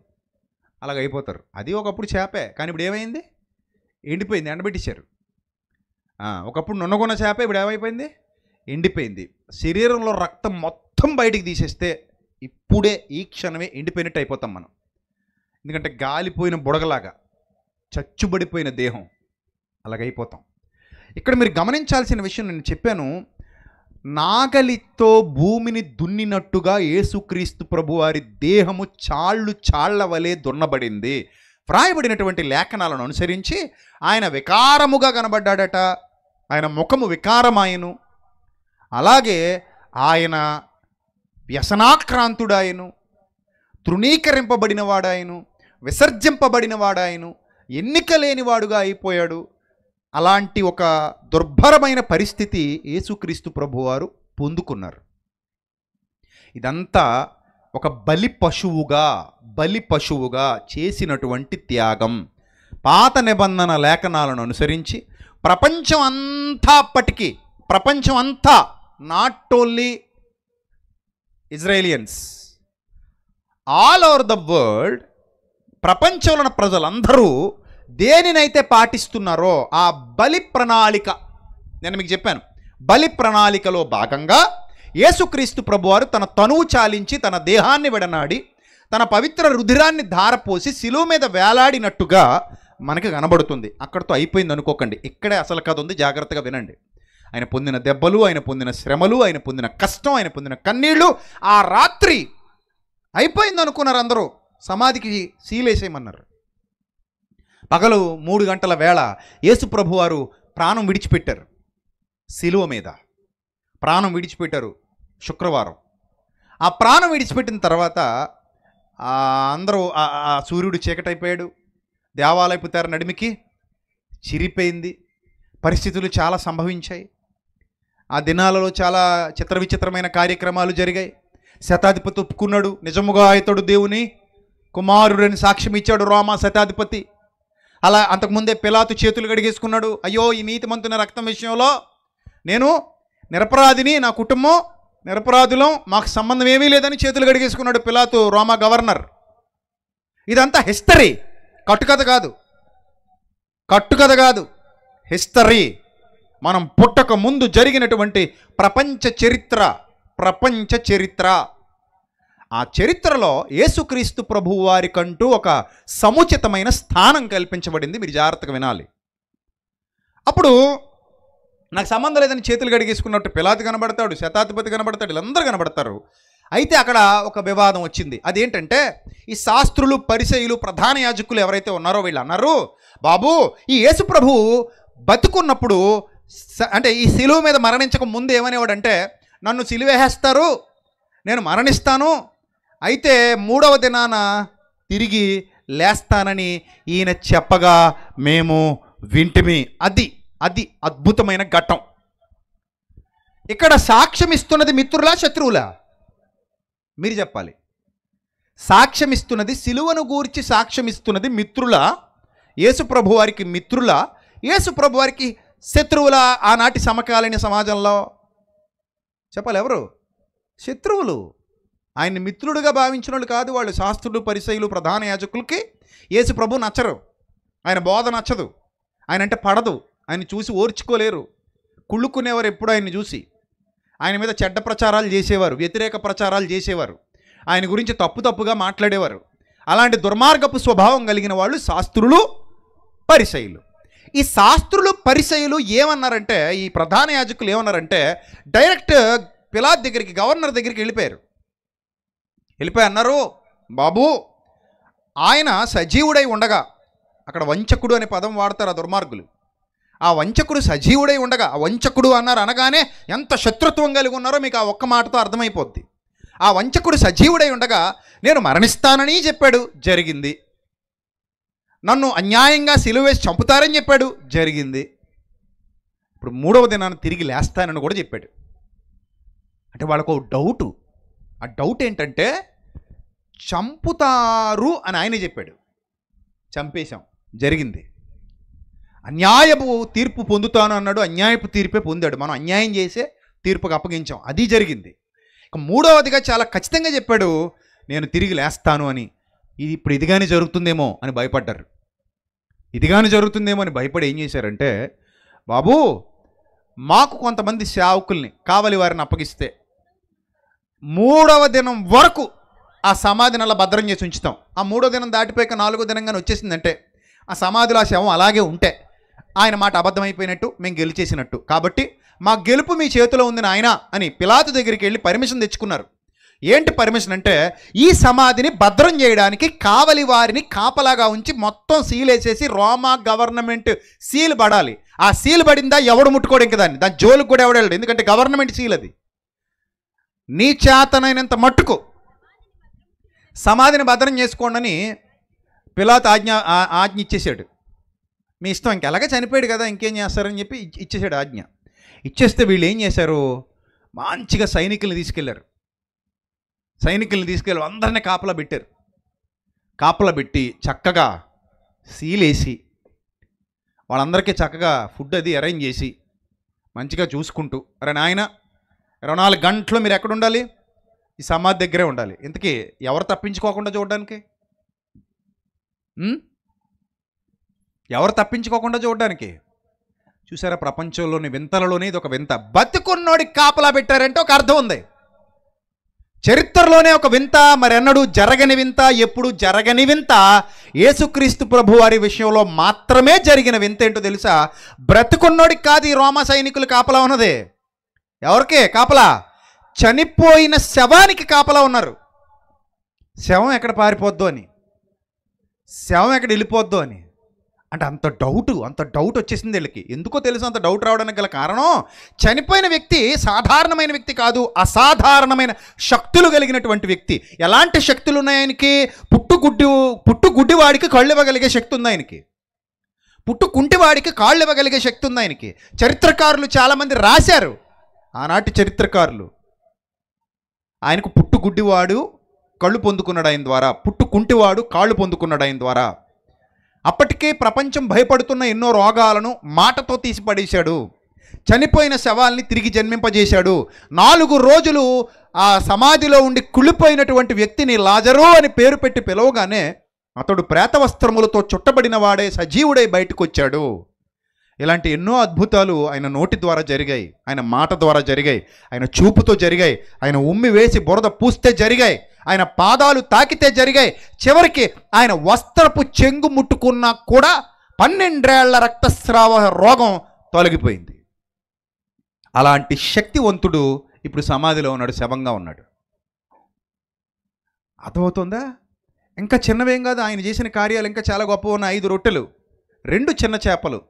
అలాగ అయిపోతారు. అది ఒకప్పుడు చేపే, కానీ ఇప్పుడు ఏమైంది? ఎండిపోయింది, ఎండబెట్టేశారు. ఒకప్పుడు నున్నగొన్న చేప ఇప్పుడు ఏమైపోయింది? ఎండిపోయింది. శరీరంలో రక్తం మొత్తం బయటికి తీసేస్తే ఇప్పుడే ఈ క్షణమే ఎండిపోయినట్టు అయిపోతాం మనం. ఎందుకంటే గాలిపోయిన బుడగలాగా, చచ్చుబడిపోయిన దేహం అలాగైపోతాం. ఇక్కడ మీరు గమనించాల్సిన విషయం నేను చెప్పాను, నాగలితో భూమిని దున్నినట్టుగా యేసుక్రీస్తు ప్రభువారి దేహము చాళ్ల వలె దున్నబడింది. వ్రాయబడినటువంటి లేఖనాలను అనుసరించి ఆయన వికారముగా కనబడ్డాడట. ఆయన ముఖము వికారమాయను. అలాగే ఆయన వ్యసనాక్రాంతుడాయను, తృణీకరింపబడిన వాడాయను, విసర్జింపబడిన వాడాయను, ఎన్నిక లేనివాడుగా అయిపోయాడు. అలాంటి ఒక దుర్భరమైన పరిస్థితి యేసుక్రీస్తు ప్రభువారు పొందుకున్నారు. ఇదంతా ఒక బలి పశువుగా చేసినటువంటి త్యాగం. పాత నిబంధన లేఖనాలను అనుసరించి ప్రపంచం అంతా not only Israelians all over the world, ప్రపంచంలో ఉన్న ప్రజలందరూ దేనినైతే పాటిస్తున్నారో ఆ బలి ప్రణాళిక, నేను మీకు చెప్పాను, బలి ప్రణాళికలో భాగంగా యేసుక్రీస్తు ప్రభువారు తన తనువు చాలించి తన దేహాన్ని విడనాడి తన పవిత్ర రుధిరాన్ని ధారపోసి శిలువ మీద వేలాడినట్టుగా మనకి కనబడుతుంది. అక్కడితో అయిపోయింది అనుకోకండి, ఇక్కడే అసలు కథ ఉంది, జాగ్రత్తగా వినండి. ఆయన పొందిన దెబ్బలు, ఆయన పొందిన శ్రమలు, ఆయన పొందిన కష్టం, ఆయన పొందిన కన్నీళ్లు, ఆ రాత్రి అయిపోయింది అనుకున్నారు అందరూ. సమాధికి సీలేసేయమన్నారు. పగలు 3 గంటల వేళ యేసు ప్రభువారు ప్రాణం విడిచిపెట్టారు. శిలువ మీద ప్రాణం విడిచిపెట్టారు శుక్రవారం. ఆ ప్రాణం విడిచిపెట్టిన తర్వాత అందరూ ఆ సూర్యుడు చీకటైపోయాడు, దేవాలయపు తెర నడిమికి చిరిపోయింది, పరిస్థితులు చాలా సంభవించాయి. ఆ దినాలలో చాలా చిత్ర విచిత్రమైన కార్యక్రమాలు జరిగాయి. శతాధిపతి ఒప్పుకున్నాడు, నిజముగా ఇతడు దేవుని కుమారుడని సాక్ష్యం ఇచ్చాడు రోమా శతాధిపతి. అలా అంతకుముందే పిలాతు చేతులు కడిగేసుకున్నాడు. అయ్యో, ఈ నీతిమంతుని రక్తం విషయంలో నేను నిరపరాధిని, నా కుటుంబం నిరపరాధులం, మాకు సంబంధం ఏమీ లేదని చేతులు కడిగేసుకున్నాడు పిలాతు, రోమా గవర్నర్. ఇదంతా హిస్టరీ, కట్టుకథ కాదు, కట్టుకథ కాదు, హిస్టరీ. మనం పుట్టక ముందు జరిగినటువంటి ప్రపంచ చరిత్ర. ఆ చరిత్రలో యేసుక్రీస్తు ప్రభువు వారికంటూ ఒక సముచితమైన స్థానం కల్పించబడింది. మీరు జాగ్రత్తగా వినాలి. అప్పుడు నాకు సంబంధం లేదని చేతులు కడిగేసుకున్నట్టు పిలాతు కనబడతాడు, శతాధిపతి కనబడతాడు, వీళ్ళందరూ కనబడతారు. అయితే అక్కడ ఒక వివాదం వచ్చింది. అదేంటంటే, ఈ శాస్త్రులు, పరిసయ్యులు, ప్రధాన యాజకులు ఎవరైతే ఉన్నారో వీళ్ళు అన్నారు, బాబు, ఈ యేసు ప్రభువు బతుకున్నప్పుడు, అంటే ఈ శిలువ మీద మరణించక ముందు ఏమనేవాడంటే, నన్ను సిలువేస్తారు, నేను మరణిస్తాను, అయితే 3వ దినాన తిరిగి లేస్తానని ఈయన చెప్పగా మేము వింటిమి. అది అద్భుతమైన ఘట్టం. ఇక్కడ సాక్ష్యం ఇస్తున్నది మిత్రులా, శత్రువులా? మీరు చెప్పాలి. సాక్ష్యం ఇస్తున్నది, సిలువను గూర్చి సాక్ష్యం ఇస్తున్నది మిత్రులా, యేసు ప్రభు వారికి మిత్రులా, యేసు ప్రభు వారికి శత్రువులా? ఆనాటి సమకాలీన సమాజంలో చెప్పాలి, ఎవరు? శత్రువులు. ఆయన్ని మిత్రుడుగా భావించిన వాళ్ళు కాదు వాళ్ళు. శాస్త్రులు, పరిసయ్యులు, ప్రధాన యాజకులకి యేసు ప్రభు నచ్చరు, ఆయన బోధ నచ్చదు, ఆయన అంటే పడదు, ఆయన చూసి ఓర్చుకోలేరు, కుళ్ళుకునేవారు ఎప్పుడు ఆయన్ని చూసి. ఆయన మీద చెడ్డ ప్రచారాలు చేసేవారు, వ్యతిరేక ప్రచారాలు చేసేవారు, ఆయన గురించి తప్పుగా మాట్లాడేవారు. అలాంటి దుర్మార్గపు స్వభావం కలిగిన వాళ్ళు శాస్త్రులు, పరిసయ్యులు. ఈ శాస్త్రులు, పరిసయ్యులు ఏమన్నారంటే, ఈ ప్రధాన యాజకులు ఏమన్నారంటే, డైరెక్ట్ పిలాతు దగ్గరికి, గవర్నర్ దగ్గరికి వెళ్ళిపోయి అన్నారు, బాబు, ఆయన సజీవుడై ఉండగా, అక్కడ వంచకుడు అనే పదం వాడతారు ఆ దుర్మార్గులు, ఆ వంచకుడు సజీవుడై ఉండగా, ఆ వంచకుడు అన్నారు అనగానే ఎంత శత్రుత్వం కలిగి ఉన్నారో మీకు ఆ ఒక్క మాటతో అర్థమైపోద్ది. ఆ వంచకుడు సజీవుడై ఉండగా నేను మరణిస్తానని చెప్పాడు, జరిగింది. నన్ను అన్యాయంగా సిలువ వేసి చంపుతారని చెప్పాడు, జరిగింది. ఇప్పుడు 3వ దినాన్ని తిరిగి లేస్తానని కూడా చెప్పాడు. అంటే వాళ్ళకు ఒక డౌటు. ఆ డౌట్ ఏంటంటే, చంపుతారు అని ఆయన చెప్పాడు, చంపేశాం, జరిగింది. అన్యాయపు తీర్పు పొందుతాను అన్నాడు, అన్యాయపు తీర్పే పొందాడు. మనం అన్యాయం చేసే తీర్పుకు అప్పగించాం, అది జరిగింది. ఇక 3వదిగా చాలా ఖచ్చితంగా చెప్పాడు, నేను తిరిగి లేస్తాను అని. ఇప్పుడు ఇదిగానే జరుగుతుందేమో అని భయపడ్డారు. ఇదిగానే జరుగుతుందేమో అని భయపడి ఏం చేశారంటే, బాబు, మాకు కొంతమంది సేవకుల్ని, కావలి వారిని అప్పగిస్తే 3వ దినం వరకు ఆ సమాధిని అలా భద్రం చేసి ఉంచుతాం. ఆ 3వ దినం దాటిపోయాక 4వ దినంగానే వచ్చేసిందంటే ఆ సమాధిలో ఆ శవం అలాగే ఉంటే ఆయన మాట అబద్ధమైపోయినట్టు, మేము గెలిచేసినట్టు. కాబట్టి మా గెలుపు మీ చేతిలో ఉంది నాయన అని పిలాతు దగ్గరికి వెళ్ళి పర్మిషన్ తెచ్చుకున్నారు. ఏంటి పర్మిషన్ అంటే, ఈ సమాధిని భద్రం చేయడానికి కావలి వారిని కాపలాగా ఉంచి మొత్తం సీల్ వేసేసి రోమా గవర్నమెంట్ సీల్ పడాలి. ఆ సీల్ పడిందా ఎవడు ముట్టుకోడు ఇంక దాని జోలికి కూడా ఎవడు వెళ్ళడు, ఎందుకంటే గవర్నమెంట్ సీల్ అది. నీ చేతనైనంత మట్టుకు సమాధిని భద్రం చేసుకోండి పిలాతు ఆజ్ఞ ఇచ్చేసాడు. మీ ఇష్టం, ఇంకెలాగే చనిపోయాడు కదా, ఇంకేం చేస్తారని చెప్పి ఇచ్చేసాడు ఆజ్ఞ. ఇచ్చేస్తే వీళ్ళు ఏం చేశారు, మంచిగా సైనికుల్ని తీసుకెళ్లారు. సైనికుల్ని తీసుకెళ్ళి అందరినీ కాపలా పెట్టారు. కాపలా పెట్టి చక్కగా సీలేసి వాళ్ళందరికీ చక్కగా ఫుడ్ అది అరేంజ్ చేసి మంచిగా చూసుకుంటూ, అరే నాయన 24 గంటలు మీరు ఎక్కడ ఉండాలి, ఈ సమాధి దగ్గరే ఉండాలి. ఇంతకీ ఎవరు తప్పించుకోకుండా చూడడానికి? ఎవరు తప్పించుకోకుండా చూడడానికి? చూసారా, ప్రపంచంలోని వింతలలోనే ఇది ఒక వింత. బతుకున్నోడికి కాపలా పెట్టారంటే ఒక అర్థం ఉంది. చరిత్రలోనే ఒక వింత, మరెన్నడూ జరగని వింత, ఎప్పుడు జరగని వింత, యేసుక్రీస్తు ప్రభు వారి విషయంలో మాత్రమే జరిగిన వింత ఏంటో తెలుసా? బ్రతుకున్నోడికి కాదు ఈ రోమా సైనికులు కాపలా ఉన్నది. ఎవరికి కాపలా? చనిపోయిన శవానికి కాపలా ఉన్నారు. శవం ఎక్కడ పారిపోద్దు అని, శవం ఎక్కడ వెళ్ళిపోద్దు అని. అంటే అంత డౌట్ వచ్చేసింది వీళ్ళకి. ఎందుకో తెలుసు అంత డౌట్ రావడానికి గల కారణం, చనిపోయిన వ్యక్తి సాధారణమైన వ్యక్తి కాదు, అసాధారణమైన శక్తులు కలిగినటువంటి వ్యక్తి. ఎలాంటి శక్తులు ఉన్నాయి ఆయనకి? పుట్టుగుడ్డివాడికి కళ్ళు ఇవ్వగలిగే శక్తి ఉంది ఆయనకి. పుట్టుకుంటివాడికి కాళ్ళు ఇవ్వగలిగే శక్తి ఉంది ఆయనకి. చరిత్రకారులు చాలామంది రాశారు, ఆనాటి చరిత్రకారులు, ఆయనకు పుట్టుగుడ్డివాడు కళ్ళు పొందుకున్నాడు ఆయన ద్వారా, పుట్టుకుంటివాడు కాళ్ళు పొందుకున్నాడు ఆయన ద్వారా. అప్పటికే ప్రపంచం భయపడుతున్న ఎన్నో రోగాలను మాటతో తీసిపడేశాడు. చనిపోయిన శవాల్ని తిరిగి జన్మింపజేశాడు. 4 రోజులు ఆ సమాధిలో ఉండి కుళ్ళిపోయినటువంటి వ్యక్తిని లాజరు అని పేరు పెట్టి పిలవగానే అతడు ప్రేతవస్త్రములతో చుట్టబడిన వాడే సజీవుడై బయటకు వచ్చాడు. ఇలాంటి ఎన్నో అద్భుతాలు ఆయన నోటి ద్వారా జరిగాయి, ఆయన మాట ద్వారా జరిగాయి, ఆయన చూపుతో జరిగాయి, ఆయన ఉమ్మి వేసి బురద పూస్తే జరిగాయి, ఆయన పాదాలు తాకితే జరిగాయి. చివరికి ఆయన వస్త్రపు చెంగు ముట్టుకున్నా కూడా 12 ఏళ్ల రక్తస్రావ రోగం తొలగిపోయింది. అలాంటి శక్తివంతుడు ఇప్పుడు సమాధిలో ఉన్నాడు, శవంగా ఉన్నాడు. అర్థమవుతుందా? ఇంకా చిన్నవేం కాదు ఆయన చేసిన కార్యాలు, ఇంకా చాలా గొప్ప ఉన్న 5 రొట్టెలు 2 చిన్న చేపలు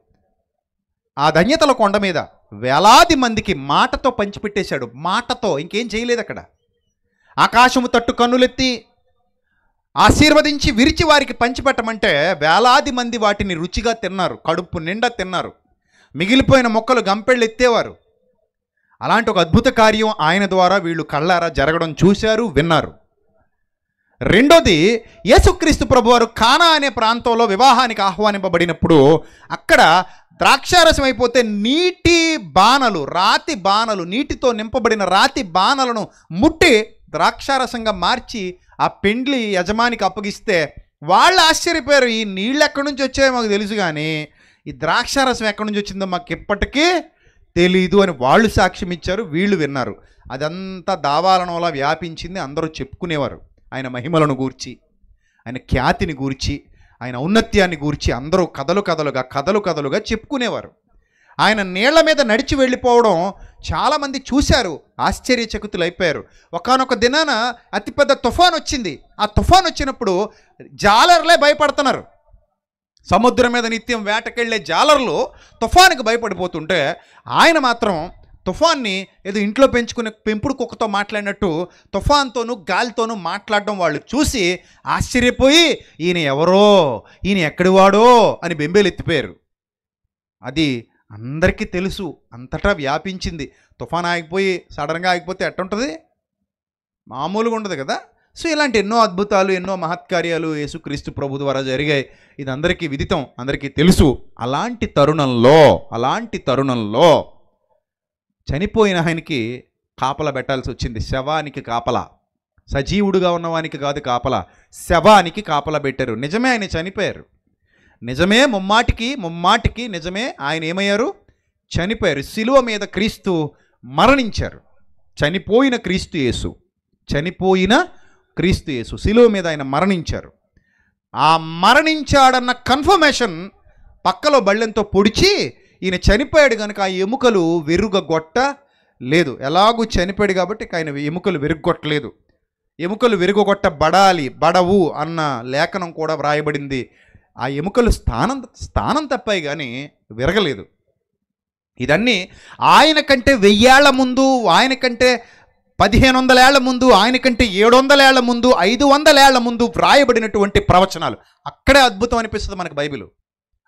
ఆ ధన్యతల కొండ మీద వేలాది మందికి మాటతో పంచిపెట్టేశాడు. మాటతో, ఇంకేం చేయలేదు అక్కడ. ఆకాశము తట్టు కన్నులెత్తి ఆశీర్వదించి విరిచి వారికి పంచిపెట్టమంటే వేలాది మంది వాటిని రుచిగా తిన్నారు, కడుపు నిండా తిన్నారు. మిగిలిపోయిన మొక్కలు గంపెళ్ళు ఎత్తేవారు. అలాంటి ఒక అద్భుత కార్యం ఆయన ద్వారా వీళ్ళు కళ్ళారా జరగడం చూశారు, విన్నారు. రెండోది, యేసుక్రీస్తు ప్రభువారు కానా అనే ప్రాంతంలో వివాహానికి ఆహ్వానింపబడినప్పుడు అక్కడ ద్రాక్షారసం అయిపోతే నీటి బాణలు, రాతి బాణలు, నీటితో నింపబడిన రాతి బాణలను ముట్టి ద్రాక్షారసంగా మార్చి ఆ పెండ్లి యజమానికి అప్పగిస్తే వాళ్ళు ఆశ్చర్యపోయారు. ఈ నీళ్ళు ఎక్కడి నుంచి వచ్చాయో మాకు తెలుసు, కానీ ఈ ద్రాక్షారసం ఎక్కడి నుంచి వచ్చిందో మాకు ఇప్పటికీ తెలీదు అని వాళ్ళు సాక్ష్యం ఇచ్చారు, వీళ్ళు విన్నారు. అదంతా దావాలనంలా వ్యాపించింది. అందరూ చెప్పుకునేవారు ఆయన మహిమలను గూర్చి, ఆయన ఖ్యాతిని గూర్చి, ఆయన ఔన్నత్యాన్ని గూర్చి అందరూ కథలు కథలుగా చెప్పుకునేవారు. ఆయన నీళ్ల మీద నడిచి వెళ్ళిపోవడం చాలామంది చూశారు, ఆశ్చర్యచకితులు అయిపోయారు. ఒకానొక దినాన అతిపెద్ద తుఫాన్ వచ్చింది. ఆ తుఫాన్ వచ్చినప్పుడు జాలర్లే భయపడుతున్నారు. సముద్రం మీద నిత్యం వేటకెళ్లే జాలర్లు తుఫానుకి భయపడిపోతుంటే ఆయన మాత్రం తుఫాన్ని ఏదో ఇంట్లో పెంచుకునే పెంపుడు కుక్కతో మాట్లాడినట్టు తుఫాన్తోనూ గాలితోనూ మాట్లాడడం వాళ్ళు చూసి ఆశ్చర్యపోయి ఈయన ఎవరో, ఈయన ఎక్కడి వాడో అని బెంబేలెత్తిపోయారు. అది అందరికీ తెలుసు, అంతటా వ్యాపించింది. తుఫాన్ ఆగిపోయి సడన్గా ఆగిపోతే ఎట్టుంటుంది? మామూలుగా ఉండదు కదా. సో ఇలాంటి ఎన్నో అద్భుతాలు, ఎన్నో మహత్కార్యాలు యేసుక్రీస్తు ప్రభు ద్వారా జరిగాయి. ఇది అందరికీ విదితం, అందరికీ తెలుసు. అలాంటి తరుణంలో చనిపోయిన ఆయనకి కాపలా పెట్టాల్సి వచ్చింది. శవానికి కాపలా, సజీవుడుగా ఉన్నవానికి కాదు కాపలా, శవానికి కాపలా పెట్టారు. నిజమే, ఆయన చనిపోయారు. నిజమే, ముమ్మాటికి నిజమే. ఆయన ఏమయ్యారు? చనిపోయారు. శిలువ మీద క్రీస్తు మరణించారు. చనిపోయిన క్రీస్తు యేసు శిలువ మీద ఆయన మరణించారు. ఆ మరణించాడన్న కన్ఫర్మేషన్ పక్కలో బళ్ళెంతో పొడిచి ఈయన చనిపోయాడు కనుక ఆ ఎముకలు విరుగగొట్ట లేదు. ఎలాగూ చనిపోయాడు కాబట్టి ఆయన ఎముకలు విరుగొట్టలేదు. ఎముకలు బడవు అన్న లేఖనం కూడా వ్రాయబడింది. ఆ ఎముకలు స్థానం తప్పాయి కానీ విరగలేదు. ఇదన్నీ ఆయన కంటే 1000 ఏళ్ల ముందు, ఆయన కంటే 1500 ఏళ్ల ముందు, ఆయన కంటే 700 ఏళ్ల ముందు, 500 ఏళ్ల ముందు వ్రాయబడినటువంటి ప్రవచనాలు. అక్కడే అద్భుతం అనిపిస్తుంది మనకు బైబిల్.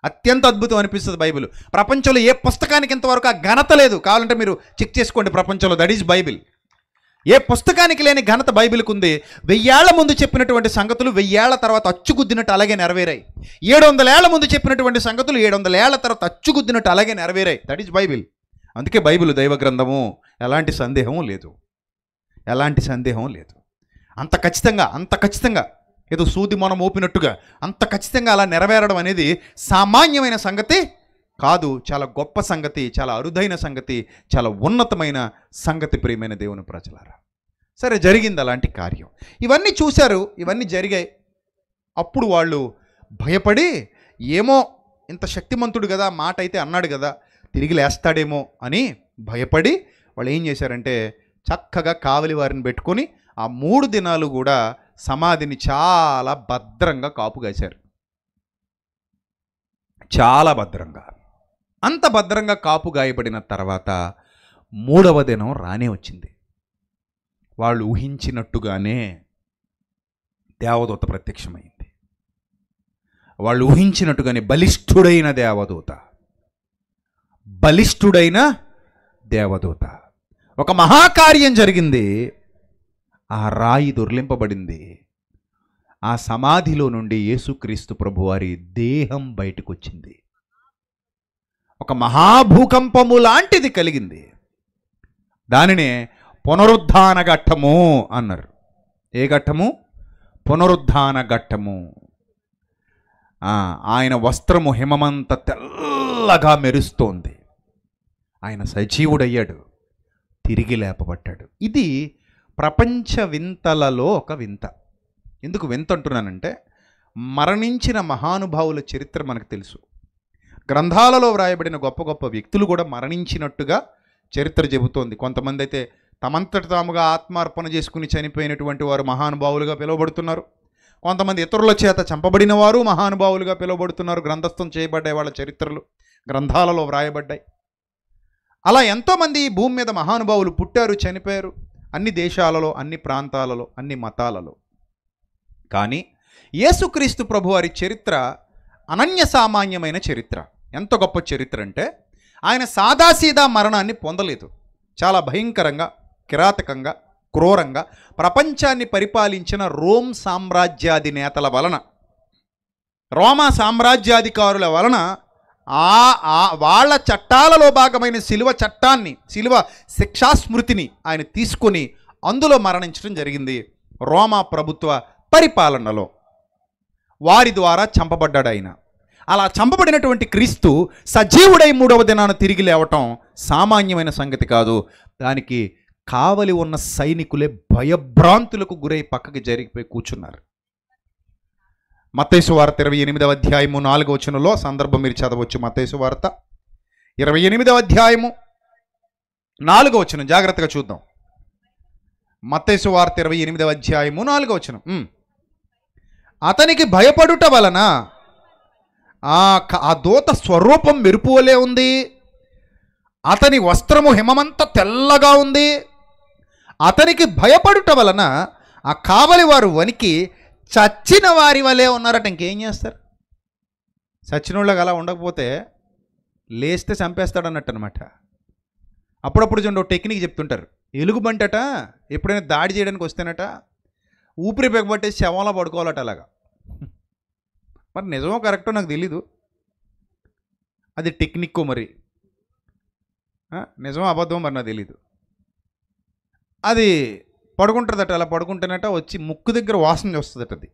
అత్యంత అద్భుతం అనిపిస్తుంది బైబిల్. ప్రపంచంలో ఏ పుస్తకానికి ఇంతవరకు ఆ ఘనత లేదు. కావాలంటే మీరు చెక్ చేసుకోండి ప్రపంచంలో. That is Bible. ఏ పుస్తకానికి లేని ఘనత బైబిల్కి ఉంది. 1000 ఏళ్ల ముందు చెప్పినటువంటి సంగతులు 1000 ఏళ్ల తర్వాత అచ్చుగుద్దినట్టు అలాగే నెరవేరాయి. 700 ఏళ్ల ముందు చెప్పినటువంటి సంగతులు 700 ఏళ్ల తర్వాత అచ్చుగుద్దినట్టు అలాగే నెరవేరాయి. That is Bible. అందుకే బైబిల్ దైవ గ్రంథము, ఎలాంటి సందేహము లేదు. ఎలాంటి సందేహం లేదు. అంత ఖచ్చితంగా ఏదో సూది మనం మోపినట్టుగా అంత ఖచ్చితంగా అలా నెరవేరడం అనేది సామాన్యమైన సంగతి కాదు. చాలా గొప్ప సంగతి, చాలా అరుదైన సంగతి, చాలా ఉన్నతమైన సంగతి ప్రియమైన దేవుని ప్రజలారా. సరే, జరిగింది అలాంటి కార్యం. ఇవన్నీ చూశారు, ఇవన్నీ జరిగాయి. అప్పుడు వాళ్ళు భయపడి, ఏమో ఇంత శక్తిమంతుడు కదా, మాట అయితే అన్నాడు కదా, తిరిగి లేస్తాడేమో అని భయపడి వాళ్ళు ఏం చేశారంటే చక్కగా కావలి వారిని పెట్టుకొని ఆ 3 దినాలు కూడా సమాధిని చాలా భద్రంగా కాపుగాశారు. చాలా భద్రంగా. అంత భద్రంగా కాపుగాయబడిన తర్వాత 3వ దినం రానే వచ్చింది. వాళ్ళు ఊహించినట్టుగానే దేవదూత ప్రత్యక్షమైంది. వాళ్ళు ఊహించినట్టుగానే బలిష్ఠుడైన దేవదూత ఒక మహాకార్యం జరిగింది. ఆ రాయి దొర్లింపబడింది. ఆ సమాధిలో నుండి యేసుక్రీస్తు ప్రభువారి దేహం బయటకు వచ్చింది. ఒక మహాభూకంపము లాంటిది కలిగింది. దానినే పునరుద్ధాన ఘట్టము అన్నారు. ఏ ఘట్టము? పునరుద్ధాన ఘట్టము. ఆయన వస్త్రము హిమమంత తెల్లగా మెరుస్తోంది. ఆయన సజీవుడయ్యాడు, తిరిగి లేపబడ్డాడు. ఇది ప్రపంచ వింతలలో ఒక వింత. ఎందుకు వింత అంటున్నానంటే, మరణించిన మహానుభావుల చరిత్ర మనకు తెలుసు. గ్రంథాలలో వ్రాయబడిన గొప్ప గొప్ప వ్యక్తులు కూడా మరణించినట్టుగా చరిత్ర చెబుతోంది. కొంతమంది అయితే తమంతట తాముగా ఆత్మార్పణ చేసుకుని చనిపోయినటువంటి వారు మహానుభావులుగా పిలువబడుతున్నారు. కొంతమంది ఇతరుల చేత చంపబడిన వారు మహానుభావులుగా పిలువబడుతున్నారు. గ్రంథస్థం చేయబడ్డాయి, వాళ్ళ చరిత్రలు గ్రంథాలలో వ్రాయబడ్డాయి. అలా ఎంతోమంది భూమి మీద మహానుభావులు పుట్టారు, చనిపోయారు, అన్ని దేశాలలో, అన్ని ప్రాంతాలలో, అన్ని మతాలలో. కానీ యేసుక్రీస్తు ప్రభువారి చరిత్ర అనన్య సామాన్యమైన చరిత్ర. ఎంత గొప్ప చరిత్ర అంటే, ఆయన సాదాసీదా మరణాన్ని పొందలేదు. చాలా భయంకరంగా, కిరాతకంగా, క్రూరంగా ప్రపంచాన్ని పరిపాలించిన రోమ్ సామ్రాజ్యాధినేతల వలన, రోమా సామ్రాజ్యాధికారుల వలన వాళ్ళ చట్టాలలో భాగమైన శిలువ శిక్షాస్మృతిని ఆయన తీసుకొని అందులో మరణించడం జరిగింది. రోమా ప్రభుత్వ పరిపాలనలో వారి ద్వారా చంపబడ్డాడు ఆయన. అలా చంపబడినటువంటి క్రీస్తు సజీవుడై 3వ దినాన తిరిగి లేవటం సామాన్యమైన సంగతి కాదు. దానికి కావలి ఉన్న సైనికులే భయభ్రాంతులకు గురై పక్కకి జరిగిపోయి కూర్చున్నారు. మత్తయి సువార్త 28వ అధ్యాయము 4వ వచనంలో సందర్భం మీరు చదవచ్చు. మత్తయి సువార్త 28వ అధ్యాయము 4వ వచనం జాగ్రత్తగా చూద్దాం. మత్తయి సువార్త 28వ అధ్యాయము 4వ వచనం. అతనికి భయపడుట వలన ఆ దూత స్వరూపం మెరుపువలే ఉంది, అతని వస్త్రము హిమమంత తెల్లగా ఉంది. అతనికి భయపడుట వలన ఆ కావలి వారు వణికి చచ్చిన వారి వలె ఉన్నారట. ఇంకేం చేస్తారు? చచ్చిన వాళ్ళకి అలా ఉండకపోతే లేస్తే చంపేస్తాడు అన్నట్టు అనమాట. అప్పుడప్పుడు చూడండి, టెక్నిక్ చెప్తుంటారు. ఎలుగుబంటట ఎప్పుడైనా దాడి చేయడానికి వస్తేనట ఊపిరి పెగబట్టేసి శవంలో పడుకోవాలట. అలాగా మరి నిజమో కరెక్టో నాకు తెలీదు, అది టెక్నిక్కో మరి నిజమో అబద్ధమో మరి నాకు తెలీదు. అది పడుకుంటుందట. అలా పడుకుంటేనట వచ్చి ముక్కు దగ్గర వాసన వస్తుందట. అది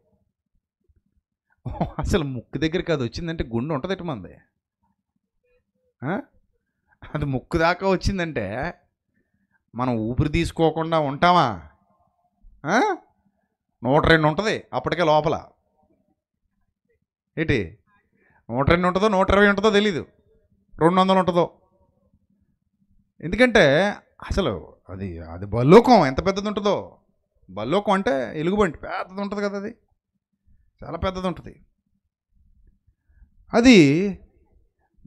అసలు ముక్కు దగ్గరికి అది వచ్చిందంటే గుండె ఉంటుందట మంది. అది ముక్కు దాకా వచ్చిందంటే మనం ఊపిరి తీసుకోకుండా ఉంటామా? 102 ఉంటుంది అప్పటికే లోపల. ఏంటి 102 ఉంటుందో 120 ఉంటుందో తెలీదు, 200 ఉంటుందో. ఎందుకంటే అసలు అది బల్లోకం ఎంత పెద్దది ఉంటుందో. బల్లోకం అంటే ఎలుగుబంటి పెద్దది ఉంటుంది కదా, అది చాలా పెద్దది ఉంటుంది. అది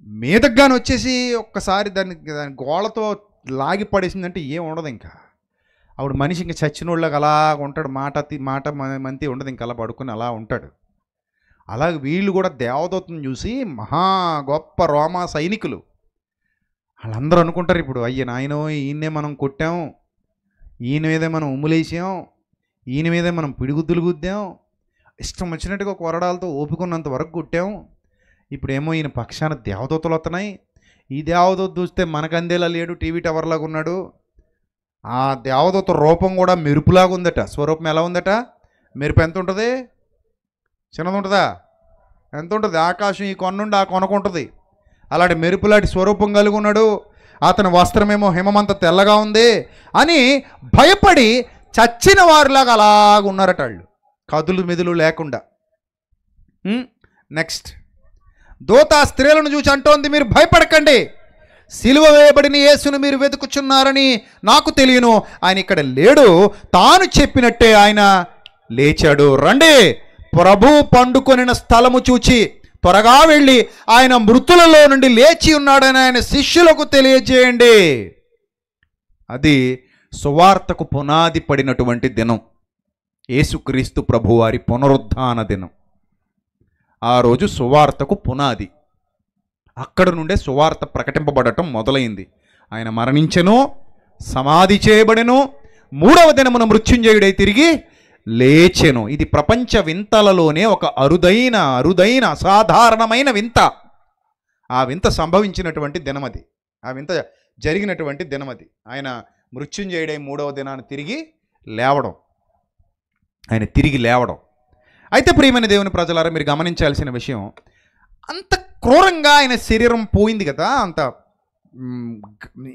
మీదగ్గాని వచ్చేసి ఒక్కసారి దాని గోళతో లాగి పడేసిందంటే ఏం ఉండదు. ఇంకా అప్పుడు మనిషి ఇంకా చచ్చినోళ్ళకి అలా ఉంటాడు, మాట మంతి ఉండదు, ఇంకా అలా పడుకొని అలా ఉంటాడు. అలాగే వీళ్ళు కూడా దేవదూతను చూసి మహా గొప్ప రోమా సైనికులు వాళ్ళందరూ అనుకుంటారు ఇప్పుడు, అయ్య నాయనో ఈయన్నే మనం కొట్టాం, ఈయన మీదే మనం ఉమ్ములేసాం, ఈయన మీదే మనం పిడిగుద్దులు గుద్దాం, ఇష్టం వచ్చినట్టుగా కొరడాలతో ఓపుకున్నంత వరకు కొట్టాం, ఇప్పుడేమో ఈయన పక్షాన దేవదూతలు వస్తున్నాయి, ఈ దేవదూత చూస్తే మనకు అందేలా లేడు, టీవీ టవర్లాగా ఉన్నాడు, ఆ దేవదూత రూపం కూడా మెరుపులాగా ఉందట. స్వరూపం ఎలా ఉందట? మెరుపు ఎంత ఉంటుంది? చిన్నది ఉంటుందా? ఎంత ఉంటుంది? ఆకాశం ఈ కొన్నుండి ఆ కొనకుంటుంది. అలాంటి మెరుపులాంటి స్వరూపం కలిగి ఉన్నాడు. అతని వస్త్రమేమో హిమమంత తెల్లగా ఉంది అని భయపడి చచ్చిన వారిలాగా అలాగ ఉన్నారట వాళ్ళు, కదులు మెదులు లేకుండా. నెక్స్ట్, దూత స్త్రీలను చూసి అంటోంది, మీరు భయపడకండి, సిలువ వేయబడిన యేసును మీరు వెతుకుచున్నారని నాకు తెలియను, ఆయన ఇక్కడ లేడు, తాను చెప్పినట్టే ఆయన లేచాడు. రండి, ప్రభు పండుకొనిన స్థలము చూచి త్వరగా వెళ్ళి ఆయన మృతులలో నుండి లేచి ఉన్నాడని ఆయన శిష్యులకు తెలియజేయండి. అది సువార్తకు పునాది పడినటువంటి దినం, యేసుక్రీస్తు ప్రభువారి పునరుద్ధాన దినం. ఆ రోజు సువార్తకు పునాది. అక్కడ నుండే సువార్త ప్రకటింపబడటం మొదలైంది. ఆయన మరణించెను, సమాధి చేయబడెను, మూడవ దినమున మృత్యుంజయుడై తిరిగి లేచెను. ఇది ప్రపంచ వింతలలోనే ఒక అరుదైన అసాధారణమైన వింత. ఆ వింత సంభవించినటువంటి దినమది, ఆ వింత జరిగినటువంటి దినమది. ఆయన మృత్యుంజయుడై మూడవ దినాన్ని తిరిగి లేవడం, ఆయన తిరిగి లేవడం. అయితే ప్రియమైన దేవుని ప్రజలారా, మీరు గమనించాల్సిన విషయం, అంత క్రూరంగా ఆయన శరీరం పోయింది కదా, అంత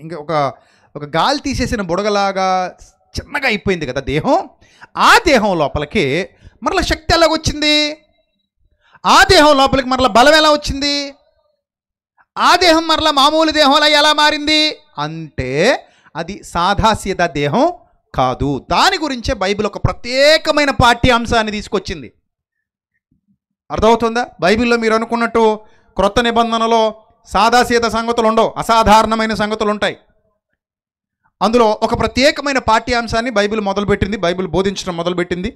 ఇంకా ఒక గాలి తీసేసిన బుడగలాగా చిన్నగా అయిపోయింది కదా దేహం. ఆ దేహం లోపలికి మరలా శక్తి ఎలాగొచ్చింది? ఆ దేహం లోపలికి మరలా బలం ఎలా వచ్చింది? ఆ దేహం మరలా మామూలు దేహంలా ఎలా మారింది అంటే అది సాదాసీద దేహం కాదు. దాని గురించే బైబిల్ ఒక ప్రత్యేకమైన పాఠ్యాంశాన్ని తీసుకొచ్చింది. అర్థమవుతుందా? బైబిల్లో మీరు అనుకున్నట్టు క్రొత్త నిబంధనలో సాదాసీద సంగతులు ఉండవు, అసాధారణమైన సంగతులు ఉంటాయి. అందులో ఒక ప్రత్యేకమైన పాఠ్యాంశాన్ని బైబిల్ మొదలుపెట్టింది, బైబిల్ బోధించడం మొదలుపెట్టింది.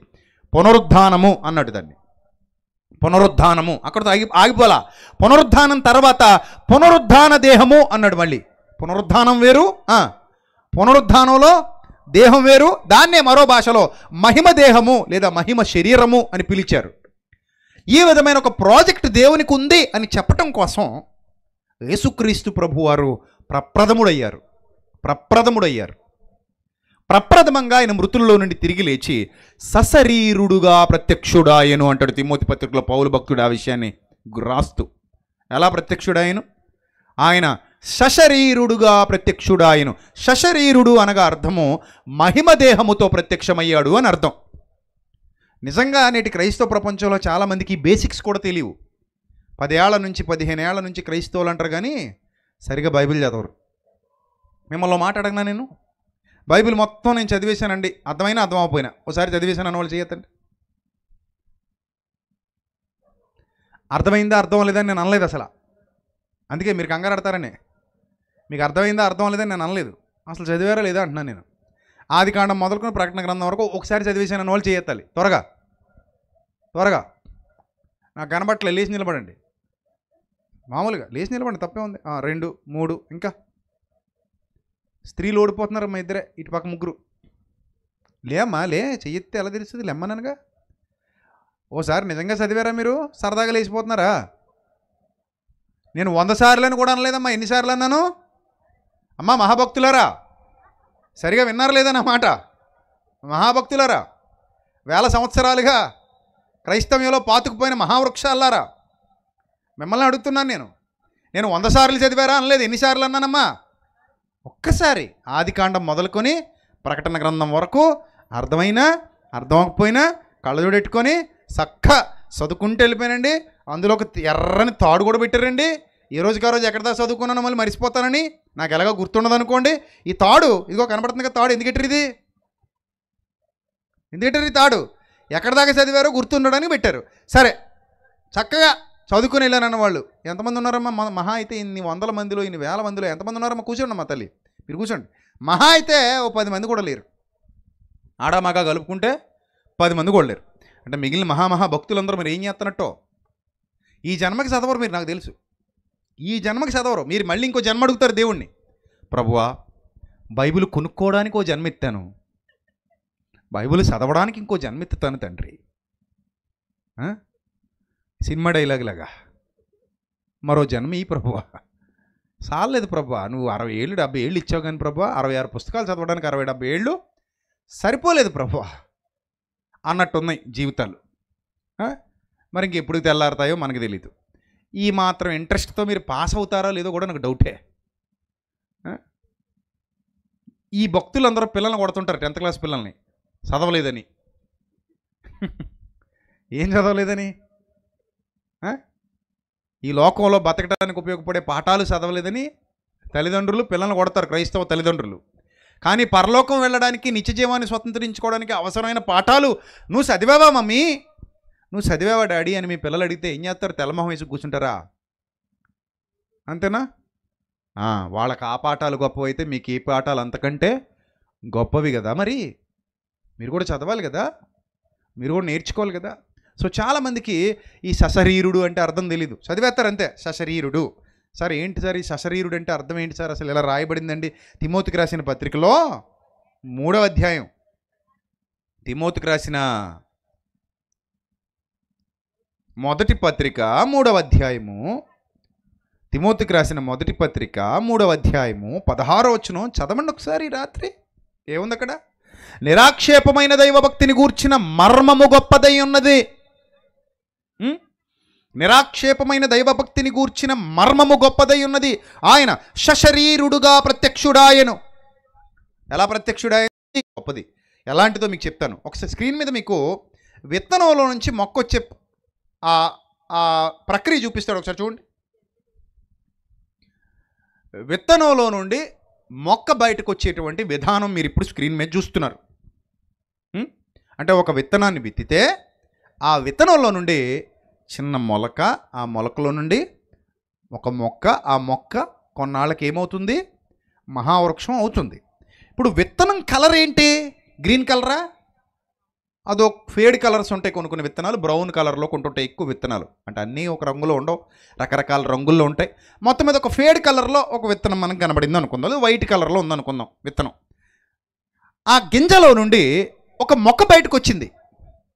పునరుద్ధానము అన్నాడు దాన్ని. పునరుద్ధానము అక్కడితో ఆగిపోలా. పునరుద్ధానం తర్వాత పునరుద్ధాన దేహము అన్నాడు. మళ్ళీ పునరుద్ధానం వేరు, పునరుద్ధానంలో దేహం వేరు. దాన్నే మరో భాషలో మహిమ దేహము లేదా మహిమ శరీరము అని పిలిచారు. ఈ విధమైన ఒక ప్రాజెక్ట్ దేవునికి ఉంది అని చెప్పటం కోసం యేసుక్రీస్తు ప్రభువారు ప్రప్రథముడయ్యారు. ప్రప్రథమంగా ఆయన మృతుల్లో నుండి తిరిగి లేచి సశరీరుడుగా ప్రత్యక్షుడాయను అంటాడు తిమోతి పత్రికలో పౌలు భక్తుడు. ఆ విషయాన్ని రాస్తూ ఎలా ప్రత్యక్షుడాయను? ఆయన సశరీరుడుగా ప్రత్యక్షుడాయను. సశరీరుడు అనగా అర్థము మహిమదేహముతో ప్రత్యక్షమయ్యాడు అని అర్థం. నిజంగా నేటి క్రైస్తవ ప్రపంచంలో చాలామందికి బేసిక్స్ కూడా తెలియవు. 10 ఏళ్ల నుంచి 15 ఏళ్ల నుంచి క్రైస్తవులు అంటారు కానీ సరిగా బైబిల్ చదవరు. మిమ్మల్ని మాట అడగనా, నేను బైబిల్ మొత్తం నేను చదివేశానండి, అర్థమైనా అర్థం అవ్వకపోయినా ఒకసారి చదివేశాను అన్న వాళ్ళు చేయొద్దండి. అర్థమైందా అర్థం లేదని నేను అనలేదు అసలు. అందుకే మీరు కంగారు పడతారని, మీకు అర్థమైందా అర్థం లేదని నేను అనలేదు. అసలు చదివారా లేదా అంటున్నాను నేను. ఆది కాండం మొదలుకొని ప్రకటన గ్రంథం వరకు ఒకసారి చదివేశాను అన్న వాళ్ళు చేయెత్తాలి. త్వరగా నాకు కనబట్లే, లేచి నిలబడండి. మామూలుగా లేచి నిలబడండి, తప్పే ఉంది. 2, 3 ఇంకా స్త్రీలు ఓడిపోతున్నారు. మా ఇద్దరే, ఇటు పక్క ముగ్గురు. లేమ్మా లే, చెయ్యితే ఎలా తెలుస్తుంది? లెమ్మనగా ఓసారి నిజంగా చదివారా మీరు? సరదాగా లేచిపోతున్నారా? నేను 100 సార్లని కూడా అనలేదమ్మా. ఎన్నిసార్లు అన్నాను? అమ్మా మహాభక్తులారా, సరిగా విన్నారు లేదా నా మాట? మహాభక్తులారా, 1000 సంవత్సరాలుగా క్రైస్తవ్యంలో పాతుకుపోయిన మహావృక్షాలారా, మిమ్మల్ని అడుగుతున్నాను. నేను 100 సార్లు చదివారా అనలేదు. ఎన్నిసార్లు అన్నానమ్మా? ఒక్కసారి. ఆది కాండం మొదలుకొని ప్రకటన గ్రంథం వరకు అర్థమైనా అర్థమకపోయినా కళ్ళజోడెట్టుకొని చక్క చదువుకుంటూ వెళ్ళిపోయానండి. అందులో ఒక ఎర్రని తాడు కూడా పెట్టారండి. ఏ రోజుకి ఆ రోజు ఎక్కడిదా చదువుకున్నానో మళ్ళీ మర్చిపోతానని నాకు ఎలాగో గుర్తుండదు అనుకోండి. ఈ తాడు ఇదిగో కనపడుతుంది కదా, తాడు ఎందుకు పెట్టారు? ఈ తాడు ఎక్కడ దాకా చదివారో గుర్తుండడానికి పెట్టారు. సరే, చక్కగా చదువుకుని వెళ్ళానన్న వాళ్ళు ఎంతమంది ఉన్నారమ్మా? మహా అయితే ఇన్ని 100 మందిలో, ఇన్ని 1000 మందిలో ఎంతమంది ఉన్నారమ్మా? కూర్చోండి అమ్మా తల్లి, మీరు కూర్చోండి. మహా అయితే ఓ 10 మంది కూడా లేరు. ఆడామగా కలుపుకుంటే 10 మంది కూడా లేరు. అంటే మిగిలిన మహా భక్తులందరూ మీరు ఏం చేస్తున్నట్టో ఈ జన్మకి చదవరు మీరు, నాకు తెలుసు. ఈ జన్మకి చదవరు మీరు. మళ్ళీ ఇంకో జన్మ అడుగుతారు దేవుణ్ణి. ప్రభువా, బైబిల్ కొనుక్కోవడానికి ఓ జన్మ ఎత్తాను, బైబిల్ చదవడానికి ఇంకో జన్మ ఎత్తుతాను తండ్రి. సినిమా డైలాగ్ లాగా మరో జన్మ ఈ ప్రభువా, చాలేదు ప్రభా, నువ్వు 60 ఏళ్ళు 70 ఏళ్ళు ఇచ్చావు కానీ ప్రభా, 66 పుస్తకాలు చదవడానికి 60-70 ఏళ్ళు సరిపోలేదు ప్రభా అన్నట్టున్నాయి జీవితాలు. మరి ఇంకెప్పుడు తెల్లారుతాయో మనకు తెలీదు. ఈ మాత్రం ఇంట్రెస్ట్తో మీరు పాస్ అవుతారో లేదో కూడా నాకు డౌటే. ఈ భక్తులందరూ పిల్లల్ని కొడుతుంటారు, 10th క్లాస్ పిల్లల్ని చదవలేదని. ఏం చదవలేదని? ఈ లోకంలో బతకడానికి ఉపయోగపడే పాఠాలు చదవలేదని తల్లిదండ్రులు పిల్లల్ని కొడతారు, క్రైస్తవ తల్లిదండ్రులు. కానీ పరలోకం వెళ్ళడానికి, నిత్య జీవాన్ని స్వతంత్రించుకోవడానికి అవసరమైన పాఠాలు నువ్వు చదివావా మమ్మీ, నువ్వు చదివావా డాడీ అని మీ పిల్లలు అడిగితే ఏం చేస్తారు? తెల్లమొహం వేసి కూర్చుంటారా? అంతేనా? వాళ్ళకి ఆ పాఠాలు గొప్పవైతే మీకు ఈ పాఠాలు అంతకంటే గొప్పవి కదా. మరి మీరు కూడా చదవాలి కదా, మీరు కూడా నేర్చుకోవాలి కదా. సో చాలామందికి ఈ సశరీరుడు అంటే అర్థం తెలీదు, చదివేస్తారు అంతే. సశరీరుడు సార్ ఏంటి సార్, ఈ సశరీరుడు అంటే అర్థం ఏంటి సార్? అసలు ఇలా రాయబడిందండి తిమోతికి రాసిన పత్రికలో 3వ అధ్యాయం. తిమోతికి రాసిన మొదటి పత్రిక 3వ అధ్యాయము. తిమోతికి రాసిన మొదటి పత్రిక 3వ అధ్యాయము 16వ వచనం చదవండి ఒకసారి రాత్రి. ఏముంది అక్కడ? నిరాక్షేపమైన దైవభక్తిని గూర్చిన మర్మము గొప్పదై ఉన్నది. నిరాక్షేపమైన దైవభక్తిని గూర్చిన మర్మము గొప్పదై ఉన్నది. ఆయన సశరీరుడుగా ప్రత్యక్షుడాయను. ఎలా ప్రత్యక్షుడాయను? గొప్పది. ఎలాంటిదో మీకు చెప్తాను. ఒకసారి స్క్రీన్ మీద మీకు విత్తనంలో నుంచి మొక్క వచ్చే ఆ ప్రక్రియ చూపిస్తాడు, ఒకసారి చూడండి. విత్తనంలో నుండి మొక్క బయటకు వచ్చేటువంటి విధానం మీరు ఇప్పుడు స్క్రీన్ మీద చూస్తున్నారు. అంటే ఒక విత్తనాన్ని విత్తితే ఆ విత్తనంలో నుండి చిన్న మొలక, ఆ మొలకలో నుండి ఒక మొక్క, ఆ మొక్క కొన్నాళ్ళకి ఏమవుతుంది? మహావృక్షం అవుతుంది. ఇప్పుడు విత్తనం కలర్ ఏంటి? గ్రీన్ కలరా? అదో ఫేడ్ కలర్స్ ఉంటాయి కొన్ని విత్తనాలు, బ్రౌన్ కలర్లో కొంటుంటాయి ఎక్కువ విత్తనాలు. అంటే అన్నీ ఒక రంగులో ఉండవు, రకరకాల రంగుల్లో ఉంటాయి. మొత్తం మీద ఒక ఫేడ్ కలర్లో ఒక విత్తనం మనకు కనబడింది అనుకుందాం, వైట్ కలర్లో ఉందనుకుందాం విత్తనం. ఆ గింజలో నుండి ఒక మొక్క బయటకు వచ్చింది.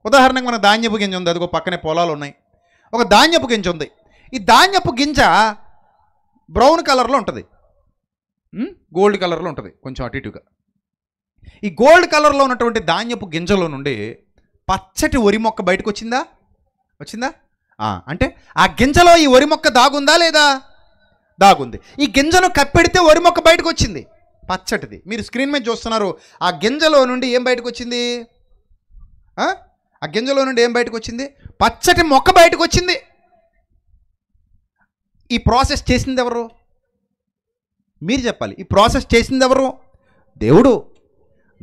ఉదాహరణకు మన ధాన్యపు గింజ ఉంది, అదిగో పక్కనే పొలాలు ఉన్నాయి, ఒక ధాన్యపు గింజ ఉంది. ఈ ధాన్యపు గింజ బ్రౌన్ కలర్లో ఉంటుంది, గోల్డ్ కలర్లో ఉంటుంది, కొంచెం అటు ఇటుగా. ఈ గోల్డ్ కలర్లో ఉన్నటువంటి ధాన్యపు గింజలో నుండి పచ్చటి వరి మొక్క బయటకు వచ్చిందా? అంటే ఆ గింజలో ఈ వరి మొక్క దాగుందా లేదా? దాగుంది. ఈ గింజను కప్పెడితే వరి మొక్క బయటకు వచ్చింది, పచ్చటిది. మీరు స్క్రీన్ మీద చూస్తున్నారు. ఆ గింజలో నుండి ఏం బయటకు వచ్చింది? ఆ గింజలో నుండి ఏం బయటకు వచ్చింది? పచ్చటి మొక్క బయటకు వచ్చింది. ఈ ప్రాసెస్ చేసింది ఎవరు? మీరు చెప్పాలి. ఈ ప్రాసెస్ చేసింది ఎవరు?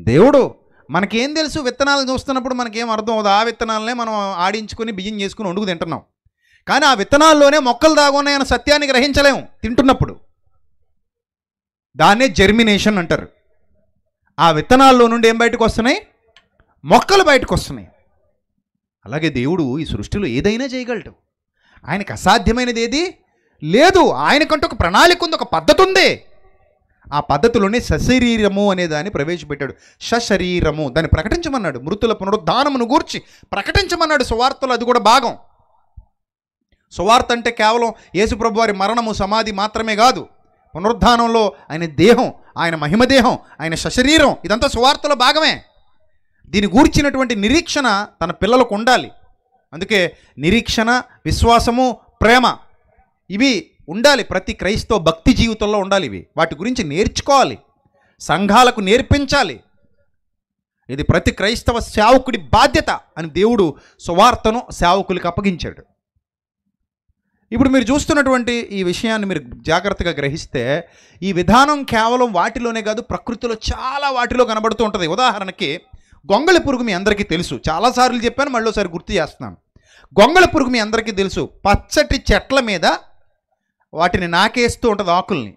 దేవుడు. మనకేం తెలుసు? విత్తనాలు చూస్తున్నప్పుడు మనకేం అర్థం అవుతుంది? ఆ విత్తనాలనే మనం ఆడించుకొని బియ్యం చేసుకుని వండుకు తింటున్నాం. కానీ ఆ విత్తనాల్లోనే మొక్కలు దాగున్నాయన్న సత్యాన్ని గ్రహించలేము తింటున్నప్పుడు. దాన్నే జెర్మినేషన్ అంటారు. ఆ విత్తనాల్లో నుండి ఏం బయటకు వస్తున్నాయి? మొక్కలు బయటకు వస్తున్నాయి. అలాగే దేవుడు ఈ సృష్టిలో ఏదైనా చేయగలడు. ఆయనకు అసాధ్యమైనది ఏది లేదు. ఆయనకంటూ ఒక ప్రణాళిక ఉంది, ఒక పద్ధతి ఉంది. ఆ పద్ధతిలోనే సశరీరము అనే దాన్ని ప్రవేశపెట్టాడు. సశరీరము దాన్ని ప్రకటించమన్నాడు. మృతుల పునరుద్ధానమును గూర్చి ప్రకటించమన్నాడు సువార్తలో. అది కూడా భాగం. సువార్త అంటే కేవలం యేసుప్రభు వారి మరణము సమాధి మాత్రమే కాదు. పునరుద్ధానంలో ఆయన దేహం, ఆయన మహిమదేహం, ఆయన సశరీరం, ఇదంతా సువార్తలో భాగమే. దీని గూర్చినటువంటి నిరీక్షణ తన పిల్లలకు ఉండాలి. అందుకే నిరీక్షణ, విశ్వాసము, ప్రేమ ఇవి ఉండాలి. ప్రతి క్రైస్తవ భక్తి జీవితంలో ఉండాలి. ఇవి వాటి గురించి నేర్చుకోవాలి, సంఘాలకు నేర్పించాలి. ఇది ప్రతి క్రైస్తవ సేవకుడి బాధ్యత అని దేవుడు సువార్తను సేవకులకు అప్పగించాడు. ఇప్పుడు మీరు చూస్తున్నటువంటి ఈ విషయాన్ని మీరు జాగ్రత్తగా గ్రహిస్తే ఈ విధానం కేవలం వాటిలోనే కాదు, ప్రకృతిలో చాలా వాటిలో కనబడుతూ ఉంటుంది. ఉదాహరణకి గొంగళి పురుగు మీ అందరికీ తెలుసు. చాలాసార్లు చెప్పాను, మళ్ళీసారి గుర్తు చేస్తున్నాను. గొంగళి పురుగు మీ అందరికీ తెలుసు. పచ్చటి చెట్ల మీద వాటిని నాకేస్తూ ఉంటుంది ఆకుల్ని.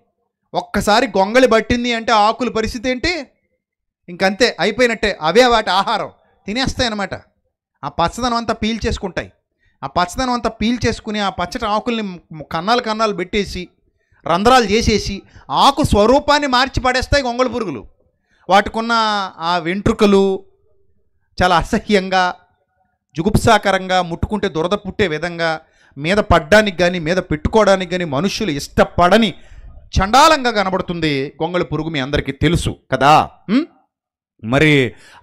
ఒక్కసారి గొంగళి పట్టింది అంటే ఆకుల పరిస్థితి ఏంటి? ఇంకంతే, అయిపోయినట్టే. అవే వాటి ఆహారం, తినేస్తాయి అన్నమాట. ఆ పచ్చదనం అంతా పీల్చేసుకుంటాయి. ఆ పచ్చదనం అంతా పీల్చేసుకుని ఆ పచ్చటి ఆకుల్ని కన్నాలు పెట్టేసి రంధ్రాలు చేసేసి ఆకు స్వరూపాన్ని మార్చి పడేస్తాయి గొంగళి పురుగులు. వాటికున్న ఆ వెంట్రుకలు చాలా అసహ్యంగా, జుగుప్సాకరంగా, ముట్టుకుంటే దురద పుట్టే విధంగా, మీద పడ్డానికి కానీ మీద పెట్టుకోవడానికి కానీ మనుషులు ఇష్టపడని చండాలంగా కనబడుతుంది గొంగళి పురుగు, మీ అందరికీ తెలుసు కదా. మరి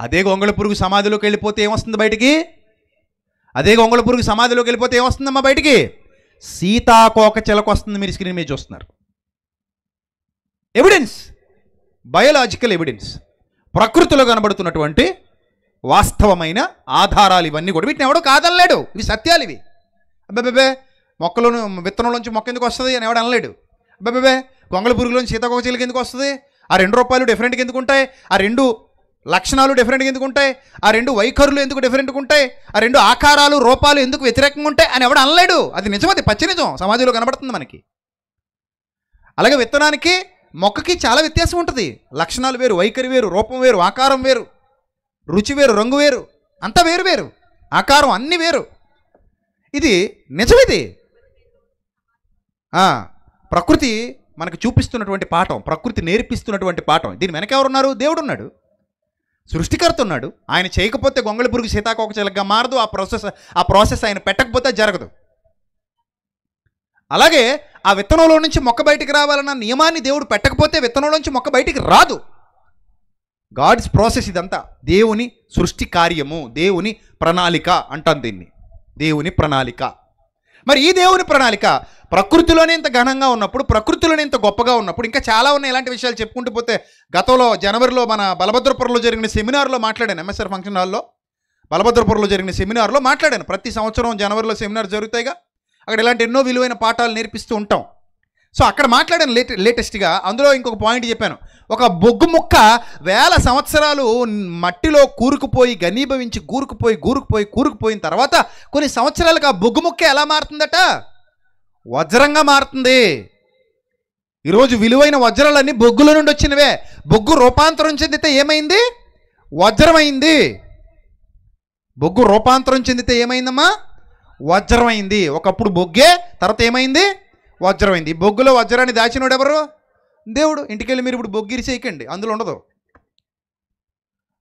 అదే గొంగళి పురుగు సమాధిలోకి వెళ్ళిపోతే ఏమొస్తుంది బయటికి? అదే గొంగళి పురుగు సమాధిలోకి వెళ్ళిపోతే ఏమొస్తుందమ్మా బయటికి? సీతాకోక చిలక వస్తుంది. మీరు స్క్రీన్ మీద చూస్తున్నారు. ఎవిడెన్స్, బయోలాజికల్ ఎవిడెన్స్, ప్రకృతిలో కనబడుతున్నటువంటి వాస్తవమైన ఆధారాలు ఇవన్నీ కూడా. వీటిని ఎవడో కాదనలేడు, ఇవి సత్యాలు ఇవి. అబ్బాబే మొక్కలోను విత్తనంలోంచి మొక్క ఎందుకు వస్తుంది అని ఎవడు అనలేడు. అబ్బాబే గొంగళి పురుగులోంచి సీతాకోక చిలుక ఎందుకు వస్తుంది? ఆ 2 రూపాయలు డిఫరెంట్గా ఎందుకు ఉంటాయి? ఆ 2 లక్షణాలు డిఫరెంట్గా ఎందుకు ఉంటాయి? ఆ 2 వైఖరులు ఎందుకు డిఫరెంట్గా ఉంటాయి? ఆ 2 ఆకారాలు రూపాలు ఎందుకు వ్యతిరేకంగా ఉంటాయి అని ఎవడు అనలేడు. అది నిజం, అది పచ్చి నిజం, సమాజంలో కనబడుతుంది మనకి. అలాగే విత్తనానికి మొక్కకి చాలా వ్యత్యాసం ఉంటుంది. లక్షణాలు వేరు, వైఖరి వేరు, రూపం వేరు, ఆకారం వేరు, రుచి వేరు, రంగు వేరు, అంతా వేరు వేరు, ఆకారం అన్నీ వేరు. ఇది నిజం. ఇది ప్రకృతి మనకు చూపిస్తున్నటువంటి పాఠం, ప్రకృతి నేర్పిస్తున్నటువంటి పాఠం. దీని వెనక ఎవరున్నారు? దేవుడు ఉన్నాడు, సృష్టికర్త ఉన్నాడు. ఆయన చేయకపోతే గొంగళి పురుగు సీతాకోక చిలకగా మారదు. ఆ ప్రాసెస్ ఆయన పెట్టకపోతే జరగదు. అలాగే ఆ విత్తనంలో నుంచి మొక్క బయటికి రావాలన్న నియమాన్ని దేవుడు పెట్టకపోతే విత్తనంలోంచి మొక్క బయటికి రాదు. గాడ్స్ ప్రాసెస్ ఇదంతా, దేవుని సృష్టి కార్యము, దేవుని ప్రణాళిక అంటాం దీన్ని, దేవుని ప్రణాళిక. మరి ఈ దేవుని ప్రణాళిక ప్రకృతిలోనే ఇంత ఘనంగా ఉన్నప్పుడు, ప్రకృతిలోనే ఇంత గొప్పగా ఉన్నప్పుడు, ఇంకా చాలా ఉన్నాయి ఇలాంటి విషయాలు చెప్పుకుంటూ పోతే. గతంలో జనవరిలో మన బలభద్రపురంలో జరిగిన సెమినార్లో మాట్లాడాను. ఎంఎస్ఆర్ ఫంక్షన్ హాల్లో బలభద్రపురంలో జరిగిన సెమినార్లో మాట్లాడాను. ప్రతి సంవత్సరం జనవరిలో సెమినార్ జరుగుతాయిగా, అక్కడ ఇలాంటి ఎన్నో విలువైన పాఠాలు నేర్పిస్తూ ఉంటాం. సో అక్కడ మాట్లాడాను లేటెస్ట్గా. అందులో ఇంకొక పాయింట్ చెప్పాను. ఒక బొగ్గు ముక్క 1000 సంవత్సరాలు మట్టిలో కూరుకుపోయి ఘనీభవించి కూరుకుపోయిన తర్వాత కొన్ని సంవత్సరాలకు ఆ బొగ్గు ముక్క ఎలా మారుతుందట? వజ్రంగా మారుతుంది. ఈరోజు విలువైన వజ్రాలన్నీ బొగ్గుల నుండి వచ్చినవే. బొగ్గు రూపాంతరం చెందితే ఏమైంది? వజ్రమైంది. బొగ్గు రూపాంతరం చెందితే ఏమైందమ్మా? వజ్రమైంది. ఒకప్పుడు బొగ్గే, తర్వాత ఏమైంది? వజ్రమైంది. బొగ్గులో వజ్రాన్ని దాచినోడు ఎవరు? దేవుడు. ఇంటికెళ్ళి మీరు ఇప్పుడు బొగ్గు ఇరిచేయకండి, అందులో ఉండదు.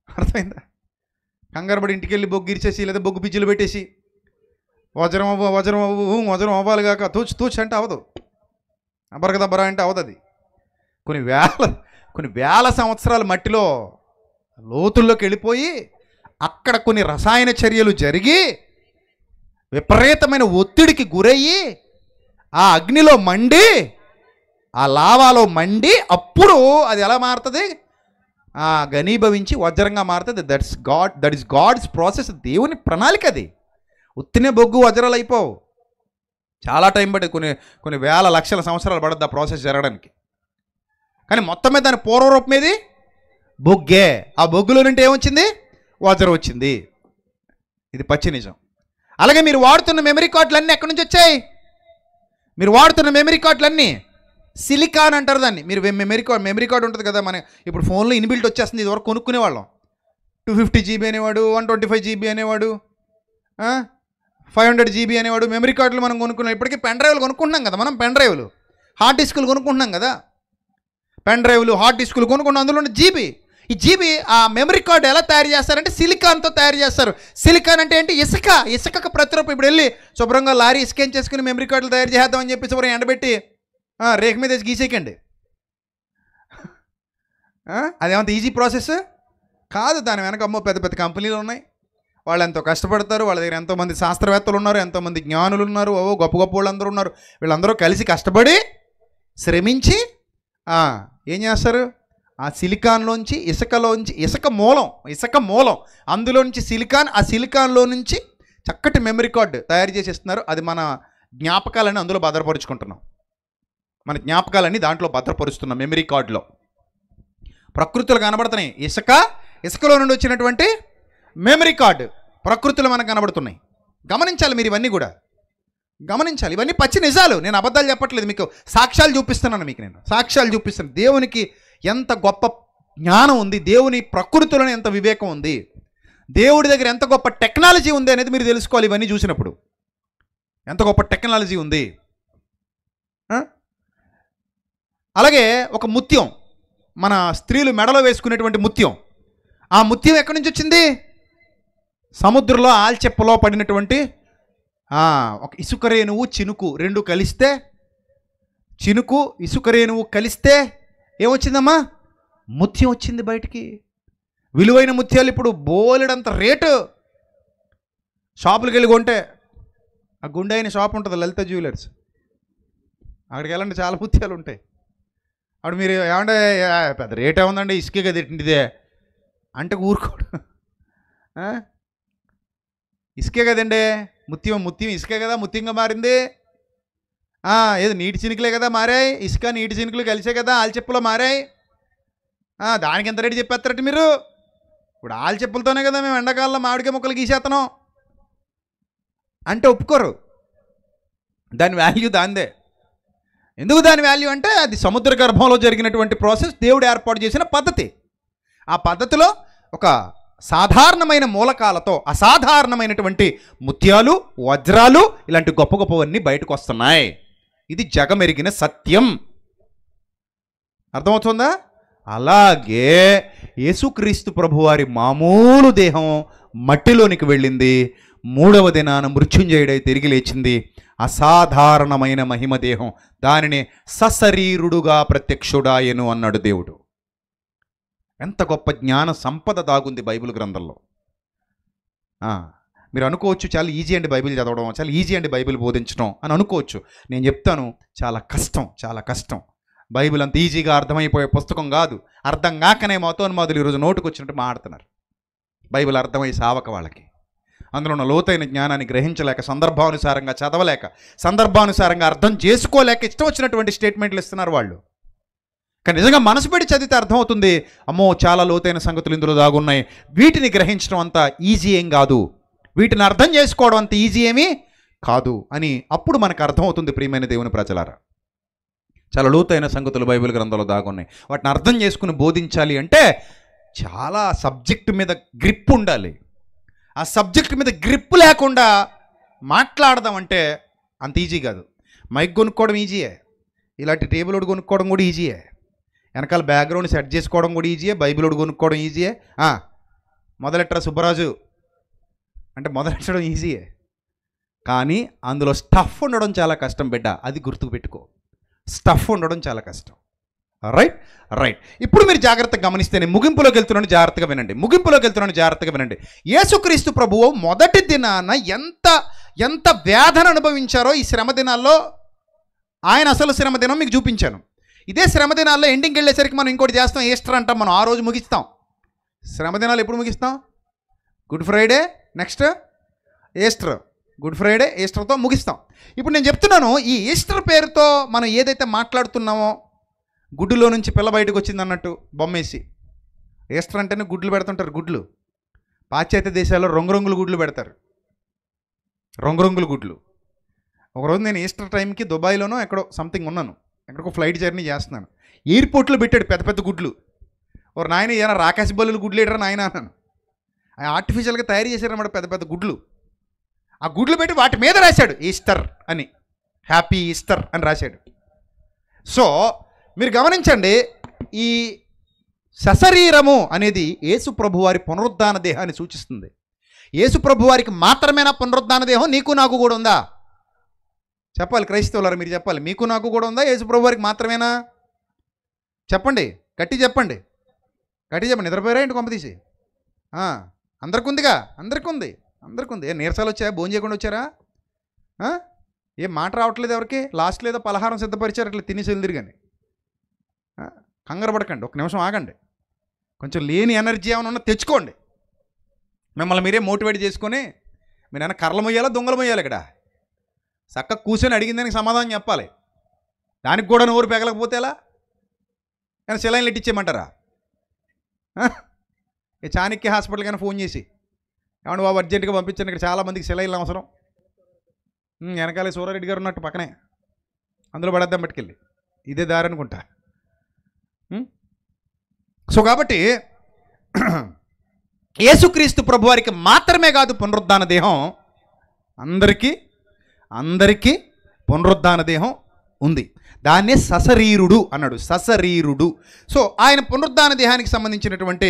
అర్థమైందా? కంగారుబడి ఇంటికెళ్ళి బొగ్గు ఇరిచేసి లేదా బొగ్గు పిజ్జలు పెట్టేసి వజ్రం అవ్వాలి కాక తూచు అంటే అవ్వదు, అబ్బరకదబ్బరా అంటే అవ్వదు. అది కొన్ని వేల సంవత్సరాల మట్టిలో లోతుల్లోకి వెళ్ళిపోయి అక్కడ కొన్ని రసాయన చర్యలు జరిగి విపరీతమైన ఒత్తిడికి గురయ్యి ఆ అగ్నిలో మండి, ఆ లావాలో మండి, అప్పుడు అది ఎలా మారుతుంది? ఘనీభవించి వజ్రంగా మారుతుంది. దట్ ఈస్ గాడ్స్ ప్రాసెస్, దేవుని ప్రణాళిక. అది ఉత్తినే బొగ్గు వజ్రాలు అయిపోవు, చాలా టైం పడుతుంది. కొన్ని వేల లక్షల సంవత్సరాలు పడుతుంది ఆ ప్రాసెస్ జరగడానికి. కానీ మొత్తం మీద దాని పూర్వరూపం ఏది? బొగ్గే. ఆ బొగ్గులో నుండి ఏమొచ్చింది? వజ్రం వచ్చింది. ఇది పచ్చి నిజం. అలాగే మీరు వాడుతున్న మెమరీ కార్డులన్నీ ఎక్కడి నుంచి వచ్చాయి? మీరు వాడుతున్న మెమరీ కార్డులన్నీ సిలికాన్ అంటారు దాన్ని. మీరు మెమరీ కార్డు ఉంటుంది కదా, మన ఇప్పుడు ఫోన్లో ఇన్బిల్ట్ వచ్చేస్తుంది. ఇదివరకు కొనుక్కునేవాళ్ళం. 250 GB అనేవాడు, 125 GB అనేవాడు, 500 GB అనేవాడు. మెమరీ కార్డులు మనం కొనుక్కున్నాం. ఇప్పటికీ పెన్ డ్రైవ్లు కొనుక్కుంటున్నాం కదా మనం. పెన్ డ్రైవ్లు, హార్డ్ డిస్కులు కొనుక్కుంటున్నాం కదా. పెన్ డ్రైవ్లు, హార్డ్ డిస్కులు కొనుక్కున్నాం. అందులో ఉన్న జీబీ, ఈ జీబీ ఆ మెమరీ కార్డు ఎలా తయారు చేస్తారంటే సిలికాన్తో తయారు చేస్తారు. సిలికాన్ అంటే ఏంటి? ఇసుకకు ప్రతిరూపం. ఇప్పుడు వెళ్ళి శుభ్రంగా లారీ స్కాన్ చేసుకుని మెమరీ కార్డులు తయారు చేద్దామని చెప్పి శుభ్రం ఎండబెట్టి రేఖ మీద వేసి గీసేయకండి. అదేమంత ఈజీ ప్రాసెస్ కాదు. దాని వెనక అమ్మో పెద్ద పెద్ద కంపెనీలు ఉన్నాయి, వాళ్ళు ఎంతో కష్టపడతారు. వాళ్ళ దగ్గర ఎంతోమంది శాస్త్రవేత్తలు ఉన్నారు, ఎంతోమంది జ్ఞానులు ఉన్నారు, గొప్ప గొప్ప వాళ్ళందరూ ఉన్నారు. వీళ్ళందరూ కలిసి కష్టపడి శ్రమించి ఏం చేస్తారు? ఆ సిలికాన్లోంచి ఇసుక మూలం అందులోంచి సిలికాన్, ఆ సిలికాన్లో నుంచి చక్కటి మెమరీ కార్డు తయారు చేసి ఇస్తున్నారు. అది మన జ్ఞాపకాలని అందులో భద్రపరుచుకుంటున్నాం. మన జ్ఞాపకాలన్నీ దాంట్లో భద్రపరుస్తున్నాం మెమరీ కార్డులో. ప్రకృతిలో కనబడుతున్నాయి. ఇసుకలో నుండి వచ్చినటువంటి మెమరీ కార్డు ప్రకృతిలో మనకు కనబడుతున్నాయి. గమనించాలి మీరు, ఇవన్నీ కూడా గమనించాలి. ఇవన్నీ పచ్చి నిజాలు, నేను అబద్ధాలు చెప్పట్లేదు. మీకు సాక్ష్యాలు చూపిస్తున్నాను. నేను సాక్ష్యాలు చూపిస్తాను. దేవునికి ఎంత గొప్ప జ్ఞానం ఉంది, దేవుని ప్రకృతిలోనే ఎంత వివేకం ఉంది, దేవుడి దగ్గర ఎంత గొప్ప టెక్నాలజీ ఉంది అనేది మీరు తెలుసుకోవాలి. ఇవన్నీ చూసినప్పుడు ఎంత గొప్ప టెక్నాలజీ ఉంది. అలాగే ఒక ముత్యం, మన స్త్రీలు మెడలో వేసుకునేటువంటి ముత్యం, ఆ ముత్యం ఎక్కడి నుంచి వచ్చింది? సముద్రంలో ఆల్చెప్పలో పడినటువంటి ఒక ఇసుక రేణువు చినుకు రెండు కలిస్తే చినుకు ఇసుక రేణువు కలిస్తే ఏమొచ్చిందమ్మా? ముత్యం వచ్చింది బయటికి. విలువైన ముత్యాలు ఇప్పుడు బోలెడంత రేటు. షాపులకు వెళ్ళి కొంటే, ఆ గుండె అయిన షాప్ ఉంటుంది లలిత జ్యువెలర్స్, అక్కడికి వెళ్ళండి, చాలా ముత్యాలు ఉంటాయి. అప్పుడు మీరు ఏమంటే పెద్ద రేట్ ఏముందండి, ఇసుకే కదా ఇంటిదే అంటే ఊరుకోడు. ఇసుకే కదండి, ముత్యం ఇసుకే కదా ముత్యంగా మారింది. ఏదో నీటి చినుకులే కదా మారాయి, ఇసుక నీటి చినుకులు కలిసే కదా ఆల్చెప్పులో మారాయి. దానికి ఎంత రేటు చెప్పేస్తారట మీరు? ఇప్పుడు ఆల్చెప్పులతోనే కదా మేము ఎండాకాలంలో మామిడికాయ ముక్కలు గీసేస్తున్నాం అంటే ఒప్పుకోరు. దాని వాల్యూ దాందే. ఎందుకు దాని వాల్యూ అంటే అది సముద్ర గర్భంలో జరిగినటువంటి ప్రాసెస్, దేవుడు ఏర్పాటు చేసిన పద్ధతి. ఆ పద్ధతిలో ఒక సాధారణమైన మూలకాలతో అసాధారణమైనటువంటి ముత్యాలు, వజ్రాలు, ఇలాంటి గొప్ప గొప్పవన్నీ బయటకు వస్తున్నాయి. ఇది జగమెరిగిన సత్యం. అర్థమవుతుందా? అలాగే యేసుక్రీస్తు ప్రభువారి మామూలు దేహం మట్టిలోనికి వెళ్ళింది. 3వ దినాన మృత్యుంజయుడై తిరిగి లేచింది. అసాధారణమైన మహిమ దేహం, దానిని సశరీరుడుగా ప్రత్యక్షుడాయను అన్నాడు దేవుడు. ఎంత గొప్ప జ్ఞాన సంపద దాగుంది బైబిల్ గ్రంథంలో. మీరు అనుకోవచ్చు చాలా ఈజీ అండి బైబిల్ చదవడం, చాలా ఈజీ అండి బైబిల్ బోధించడం అని అనుకోవచ్చు. నేను చెప్తాను, చాలా కష్టం, చాలా కష్టం. బైబిల్ అంత ఈజీగా అర్థమైపోయే పుస్తకం కాదు. అర్థం కాకనే మతోన్మాదులు ఈరోజు నోటుకు వచ్చినట్టు మాట్లాడుతున్నారు. బైబిల్ అర్థమై సావక వాళ్ళకి, అందులో ఉన్న లోతైన జ్ఞానాన్ని గ్రహించలేక, సందర్భానుసారంగా చదవలేక, సందర్భానుసారంగా అర్థం చేసుకోలేక ఇష్టం వచ్చినటువంటి స్టేట్మెంట్లు ఇస్తున్నారు వాళ్ళు. కానీ నిజంగా మనసు పెట్టి చదివితే అర్థమవుతుంది, అమ్మో చాలా లోతైన సంగతులు ఇందులో దాగున్నాయి. వీటిని గ్రహించడం అంత ఈజీ ఏం కాదు, వీటిని అర్థం చేసుకోవడం అంత ఈజీ ఏమీ కాదు అని అప్పుడు మనకు అర్థమవుతుంది. ప్రియమైన దేవుని ప్రజలారా, చాలా లోతైన సంగతులు బైబిల్ గ్రంథంలో దాగున్నాయి. వాటిని అర్థం చేసుకుని బోధించాలి అంటే చాలా సబ్జెక్టు మీద గ్రిప్ ఉండాలి. ఆ సబ్జెక్ట్ మీద గ్రిప్ లేకుండా మాట్లాడదామంటే అంత ఈజీ కాదు. మైక్ కొనుక్కోవడం ఈజీయే, ఇలాంటి టేబుల్ ఒకటి కొనుక్కోవడం కూడా ఈజీయే, వెనకాల బ్యాక్గ్రౌండ్ సెట్ చేసుకోవడం కూడా ఈజీయే, బైబిల్ ఒకటి కొనుక్కోవడం ఈజీయే. మొదలెట్టరా సుబ్బరాజు అంటే మొదలెట్టడం ఈజీయే, కానీ అందులో స్టఫ్ ఉండడం చాలా కష్టం బిడ్డ. అది గుర్తుకు పెట్టుకో, స్టఫ్ ఉండడం చాలా కష్టం. రైట్. ఇప్పుడు మీరు జాగ్రత్తగా గమనిస్తే, నేను ముగింపులోకి వెళ్తున్నాను, జాగ్రత్తగా వినండి. యేసుక్రీస్తు ప్రభువు మొదటి దినాన ఎంత వేదన అనుభవించారో ఈ శ్రమ దినాల్లో, ఆయన అసలు శ్రమ దినం మీకు చూపించాను. ఇదే శ్రమ దినాల్లో ఎండింగ్కి వెళ్ళేసరికి మనం ఇంకోటి చేస్తాం, ఈస్టర్ అంటాం. మనం ఆ రోజు ముగిస్తాం. శ్రమ దినాలు ఎప్పుడు ముగిస్తాం? Good Friday, next Easter. Good Friday, ఈస్టర్తో ముగిస్తాం. ఇప్పుడు నేను చెప్తున్నాను, ఈ ఈస్టర్ పేరుతో మనం ఏదైతే మాట్లాడుతున్నామో, గుడ్డులో నుంచి పిల్ల బయటకు వచ్చింది అన్నట్టు బొమ్మేసి, ఈస్టర్ అంటేనే గుడ్లు పెడుతుంటారు. గుడ్లు పాశ్చాత్య దేశాల్లో రంగురంగుల గుడ్లు పెడతారు, రంగురంగుల గుడ్లు. ఒకరోజు నేను ఈస్టర్ టైంకి దుబాయ్లోనో ఎక్కడో సంథింగ్ ఉన్నాను, ఎక్కడికో ఫ్లైట్ జర్నీ చేస్తున్నాను. ఎయిర్పోర్ట్లో పెట్టాడు పెద్ద పెద్ద గుడ్లు. ఒక నాయన ఏమైనా రాకాశ బల్లులు గుడ్లు వేయడరా నాయన అన్నాను. ఆర్టిఫిషియల్గా తయారు చేశారన్నమాట పెద్ద పెద్ద గుడ్లు. ఆ గుడ్లు పెట్టి వాటి మీద రాశాడు ఈస్టర్ అని, హ్యాపీ ఈస్టర్ అని రాశాడు. సో మీరు గమనించండి, ఈ సశరీరము అనేది యేసు ప్రభువారి పునరుద్ధాన దేహాన్ని సూచిస్తుంది. యేసు ప్రభువారికి మాత్రమేనా పునరుద్ధాన దేహం? నీకు నాకు కూడా ఉందా? చెప్పాలి క్రైస్తవులారా, మీరు చెప్పాలి. మీకు నాకు కూడా ఉందా? యేసు ప్రభువారికి మాత్రమేనా? చెప్పండి, గట్టి చెప్పండి. నిద్రపోయారా ఏంటి కొంప తీసి? అందరికి ఉందిగా, అందరికి ఉంది. ఏ నీరసాలు వచ్చాయా? భోజనం చేయకుండా వచ్చారా? ఏం మాట రావట్లేదు ఎవరికి? లాస్ట్ లేదో పలహారం సిద్ధపరిచారు, అట్లా తినేసి వెళ్ళిరు. కానీ కంగారు పడకండి, ఒక నిమిషం ఆగండి. కొంచెం లేని ఎనర్జీ ఏమైనా ఉన్నా తెచ్చుకోండి. మిమ్మల్ని మీరే మోటివేట్ చేసుకొని, మీరు ఏమైనా కర్రలు మొయ్యాలా దొంగలు మొయ్యాలి? ఇక్కడ చక్కగా కూర్చొని అడిగిన దానికి సమాధానం చెప్పాలి. దానికి కూడా నోరు పెగలకపోతే ఎలా? కానీ సెలైన్లు ఇట్టిచ్చేయమంటారా? ఈ చాణక్య హాస్పిటల్ కానీ ఫోన్ చేసి, ఏమన్నా బాబు అర్జెంటుగా పంపించండి, ఇక్కడ చాలామందికి సెలైన్లు అవసరం. వెనకాలే సూరారెడ్డి గారు ఉన్నట్టు పక్కనే, అందులో పడేద్దాం పట్టుకెళ్ళి, ఇదే దారి అనుకుంటా. సో కాబట్టి యేసుక్రీస్తు ప్రభువారికి మాత్రమే కాదు పునరుద్ధాన దేహం, అందరికీ పునరుద్ధాన దేహం ఉంది. దాన్నే సశరీరుడు అన్నాడు, సశరీరుడు. సో ఆయన పునరుద్ధాన దేహానికి సంబంధించినటువంటి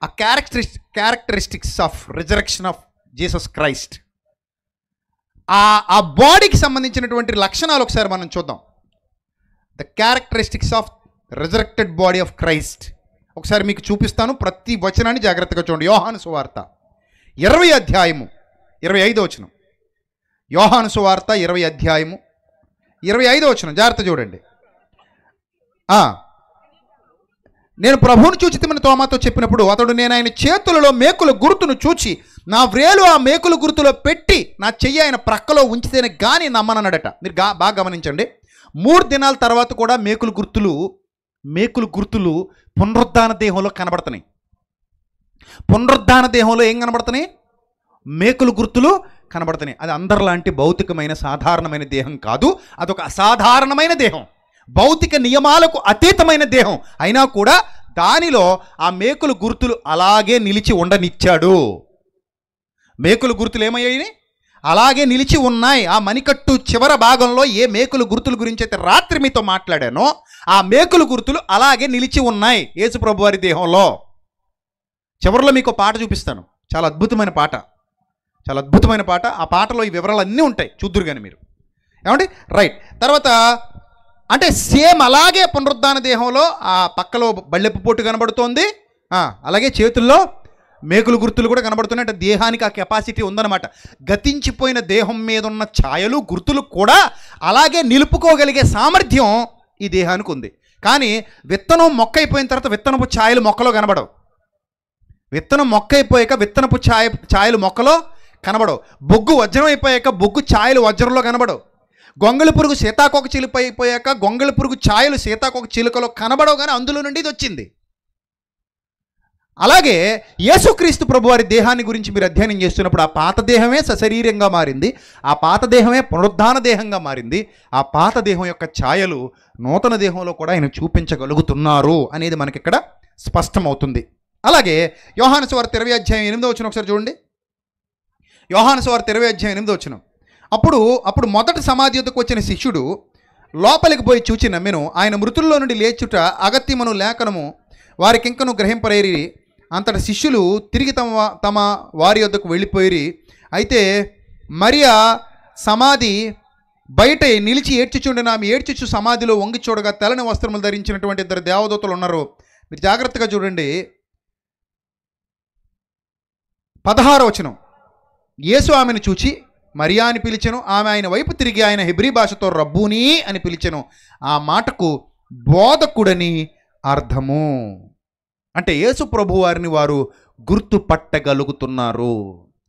ఆ characteristics of resurrection of Jesus Christ, ఆ బాడీకి సంబంధించినటువంటి లక్షణాలు ఒకసారి మనం చూద్దాం. The characteristics of resurrected body of Christ. ఒకసారి మీకు చూపిస్తాను, ప్రతి వచనాన్ని జాగ్రత్తగా చూడండి. యోహాను సువార్త 20 అధ్యాయము 25వ వచనం. యోహాను సువార్త 20 అధ్యాయము 25వ వచనం జాగ్రత్త చూడండి. నేను ప్రభువును చూచితిమని తోమాతో చెప్పినప్పుడు అతడు, నేను ఆయన చేతులలో మేకుల గుర్తును చూచి నా వ్రేలు ఆ మేకుల గుర్తులో పెట్టి నా చెయ్యి ఆయన ప్రక్కలో ఉంచితేనే కానీ నమ్మనన్నాడట. మీరు బాగా గమనించండి. 3 దినాల తర్వాత కూడా మేకుల గుర్తులు పునరుద్ధాన దేహంలో కనబడుతున్నాయి. పునరుద్ధాన దేహంలో ఏం కనబడుతున్నాయి? మేకుల గుర్తులు కనబడుతున్నాయి. అది అందరిలాంటి భౌతికమైన సాధారణమైన దేహం కాదు, అదొక అసాధారణమైన దేహం, భౌతిక నియమాలకు అతీతమైన దేహం. అయినా కూడా దానిలో ఆ మేకుల గుర్తులు అలాగే నిలిచి ఉండనిచ్చాడు. మేకుల గుర్తులు ఏమయ్యాయి? అలాగే నిలిచి ఉన్నాయి. ఆ మణికట్టు చివర భాగంలో ఏ మేకుల గుర్తుల గురించి అయితే రాత్రి మీతో మాట్లాడానో ఆ మేకుల గుర్తులు అలాగే నిలిచి ఉన్నాయి యేసు ప్రభు వారి దేహంలో. చివరిలో మీకు పాట చూపిస్తాను, చాలా అద్భుతమైన పాట, చాలా అద్భుతమైన పాట. ఆ పాటలో ఈ వివరాలు అన్నీ ఉంటాయి, చూద్దురు కానీ మీరు. ఏమండి? రైట్. తర్వాత అంటే సేమ్ అలాగే పునరుద్ధాన దేహంలో ఆ పక్కలో బళ్ళెప్పు పొట్టు కనబడుతోంది, అలాగే చేతుల్లో మేకుల గుర్తులు కూడా కనబడుతున్నాయి. అంటే దేహానికి ఆ కెపాసిటీ ఉందన్నమాట. గతించిపోయిన దేహం మీద ఉన్న ఛాయలు గుర్తులు కూడా అలాగే నిలుపుకోగలిగే సామర్థ్యం ఈ దేహానికి ఉంది. కానీ విత్తనం మొక్క అయిపోయిన తర్వాత విత్తనపు ఛాయలు మొక్కలో కనబడవు. విత్తనం మొక్క అయిపోయాక విత్తనపు ఛాయలు మొక్కలో కనబడవు. బొగ్గు వజ్రం అయిపోయాక బొగ్గు ఛాయలు వజ్రంలో కనబడవు. గొంగళి పురుగు సీతాకోక చిలుక అయిపోయాక గొంగళి పురుగు ఛాయలు సీతాకోక చిలుకలో కనబడవు, కానీ అందులో నుండి ఇది వచ్చింది. అలాగే యేసుక్రీస్తు ప్రభువారి దేహాన్ని గురించి మీరు అధ్యయనం చేస్తున్నప్పుడు ఆ పాత దేహమే సశరీరంగా మారింది, ఆ పాత దేహమే పునరుద్ధాన దేహంగా మారింది. ఆ పాత దేహం యొక్క ఛాయలు నూతన దేహంలో కూడా ఆయన చూపించగలుగుతున్నారు అనేది మనకి ఇక్కడ స్పష్టమవుతుంది. అలాగే యోహాను సువార్త 20 అధ్యాయం 8వ వచనం ఒకసారి చూడండి. యోహాను సువార్త 20 అధ్యాయం 8వ వచనం. అప్పుడు మొదటి సమాధి యొద్దకు వచ్చిన శిష్యుడు లోపలికి పోయి చూచి నమ్మెను. ఆయన మృతుల్లో నుండి లేచుట అగత్యమును లేఖనము వారికింకను గ్రహింపరేరి. అంతటి శిష్యులు తిరిగి తమ వారి యొద్దకు వెళ్ళిపోయి, అయితే మరియా సమాధి బయట నిలిచి ఏడ్చుచుండిన ఆమె ఏడ్చుచు సమాధిలో వంగి చూడగా తెల్లని వస్త్రములు ధరించినటువంటి 2 దేవదూతలు ఉన్నారు. మీరు జాగ్రత్తగా చూడండి. 16వ వచనం. యేసు ఆమెను చూచి మరియా అని పిలిచెను. ఆమె ఆయన వైపు తిరిగి ఆయన హెబ్రీ భాషతో రబ్బూనీ అని పిలిచెను. ఆ మాటకు బోధకుడని అర్థము. అంటే యేసు ప్రభు వారిని వారు గుర్తుపట్టగలుగుతున్నారు.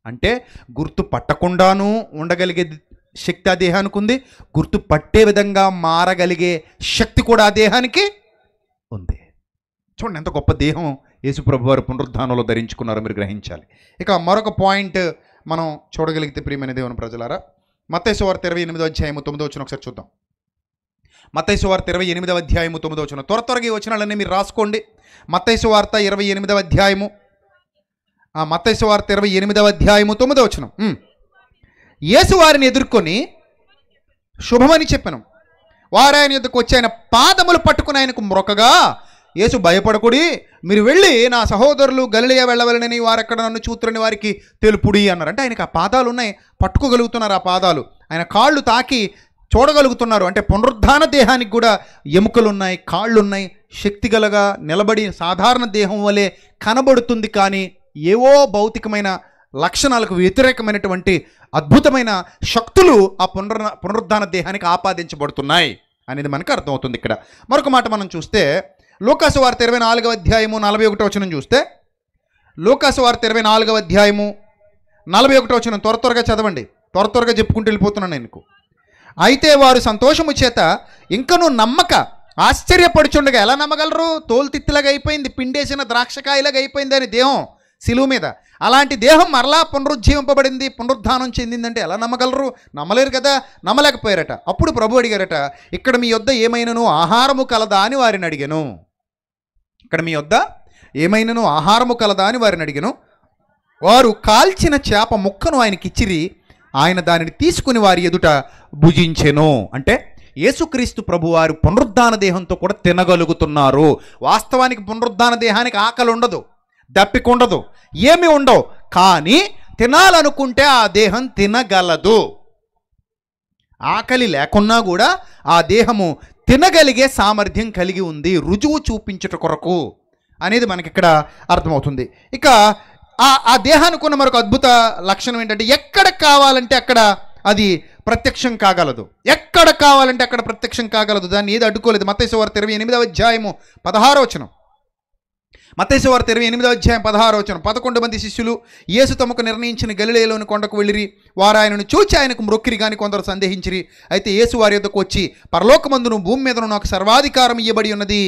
అంటే గుర్తు పట్టకుండాను ఉండగలిగే శక్తి ఆ దేహానికి ఉంది, గుర్తు పట్టే విధంగా మారగలిగే శక్తి కూడా ఆ దేహానికి ఉంది. చూడండి ఎంత గొప్ప దేహం యేసు ప్రభు వారు పునరుద్ధానంలో ధరించుకున్నారో మీరు గ్రహించాలి. ఇక మరొక పాయింట్ మనం చూడగలిగితే ప్రియమైన దేవుని ప్రజలారా, మత్తయి సువార్త 28వ అధ్యాయము 9వ వచనం ఒకసారి చూద్దాం. మత్తయి సువార్త 28వ అధ్యాయము 9వ వచనం. త్వరగా ఈ వచనాలన్నీ మీరు రాసుకోండి. మత్తయి సువార్త 28వ అధ్యాయము మత్తయి సువార్త 28వ అధ్యాయము 9వ వచనం. యేసు వారిని ఎదుర్కొని శుభమని చెప్పెను. వారు ఆయన ఎదుర్కొ వచ్చి ఆయన పాదములు పట్టుకుని ఆయనకు మ్రొక్కగా, యేసు భయపడకుడి, మీరు వెళ్ళి నా సహోదరులు గలిలయ వెళ్ళవలనని వారెక్కడ నన్ను చూతురని వారికి తెలుపుడి అన్నారు. అంటే ఆయనకు ఆ పాదాలు ఉన్నాయి, పట్టుకోగలుగుతున్నారు. ఆ పాదాలు ఆయన కాళ్ళు తాకి చూడగలుగుతున్నారు. అంటే పునరుద్ధాన దేహానికి కూడా ఎముకలు ఉన్నాయి, కాళ్ళు ఉన్నాయి, శక్తిగలగా నిలబడి సాధారణ దేహం వలె కనబడుతుంది. కానీ ఏవో భౌతికమైన లక్షణాలకు వ్యతిరేకమైనటువంటి అద్భుతమైన శక్తులు ఆ పునరుద్ధాన దేహానికి ఆపాదించబడుతున్నాయి అనేది మనకు అర్థమవుతుంది. ఇక్కడ మరొక మాట మనం చూస్తే లూకాసు వార్త 24వ అధ్యాయము 41వ వచనం చూస్తే, లూకాసు వార్త 24వ అధ్యాయము 41వ వచనం త్వరగా చదవండి. త్వరగా చెప్పుకుంటూ వెళ్ళిపోతున్నాను నేను. అయితే వారు సంతోషము చేత ఇంకనూ నమ్మక ఆశ్చర్యపడుచుండగా, ఎలా నమ్మగలరు? తోలుతిత్తిలాగా అయిపోయింది, పిండేసిన ద్రాక్షకాయలాగా అయిపోయింది అని దేహం సిలువ మీద. అలాంటి దేహం మరలా పునరుజ్జీవింపబడింది, పునరుద్ధానం చెందిందంటే ఎలా నమ్మగలరు? నమ్మలేరు కదా, నమ్మలేకపోయారట. అప్పుడు ప్రభు అడిగారట, ఇక్కడ మీ యొద్ద ఏమైనాను ఆహారము కలదా అని వారిని అడిగాను. ఇక్కడ మీ యొద్ద ఏమైనాను ఆహారము కలదా అని వారిని అడిగాను. వారు కాల్చిన చేప ముక్కను ఆయనకి ఇచ్చిరి. ఆయన దానిని తీసుకుని వారి ఎదుట భుజించెను. అంటే యేసుక్రీస్తు ప్రభువారు పునరుద్ధాన దేహంతో కూడా తినగలుగుతున్నారు. వాస్తవానికి పునరుద్ధాన దేహానికి ఆకలి ఉండదు, దప్పిక ఉండదు, ఏమీ ఉండవు. కానీ తినాలనుకుంటే ఆ దేహం తినగలదు. ఆకలి లేకున్నా కూడా ఆ దేహము తినగలిగే సామర్థ్యం కలిగి ఉంది, రుజువు చూపించుట కొరకు అనేది మనకి ఇక్కడ అర్థమవుతుంది. ఇక ఆ దేహానికి ఉన్న మరొక అద్భుత లక్షణం ఏంటంటే ఎక్కడ కావాలంటే అక్కడ అది ప్రత్యక్షం కాగలదు, ఎక్కడ కావాలంటే అక్కడ ప్రత్యక్షం కాగలదు, దాన్ని ఏది అడ్డుకోలేదు. మత్తయి సువార్త 28వ అధ్యాయము 16వ వచనం. మత్తయి సువార్త 28వ అధ్యాయం 16వ వచనం. 11 మంది శిష్యులు యేసు తమకు నిర్ణయించిన గలిలయలోని కొండకు వెళ్ళిరి. వారు ఆయనను చూచి ఆయనకు మ్రొక్కిరి గాని కొందరు సందేహించిరి. అయితే యేసు వారి యొద్దకు వచ్చి, పరలోకమందును భూమి మీదను నాకు సర్వాధికారం ఇయ్యబడి ఉన్నది.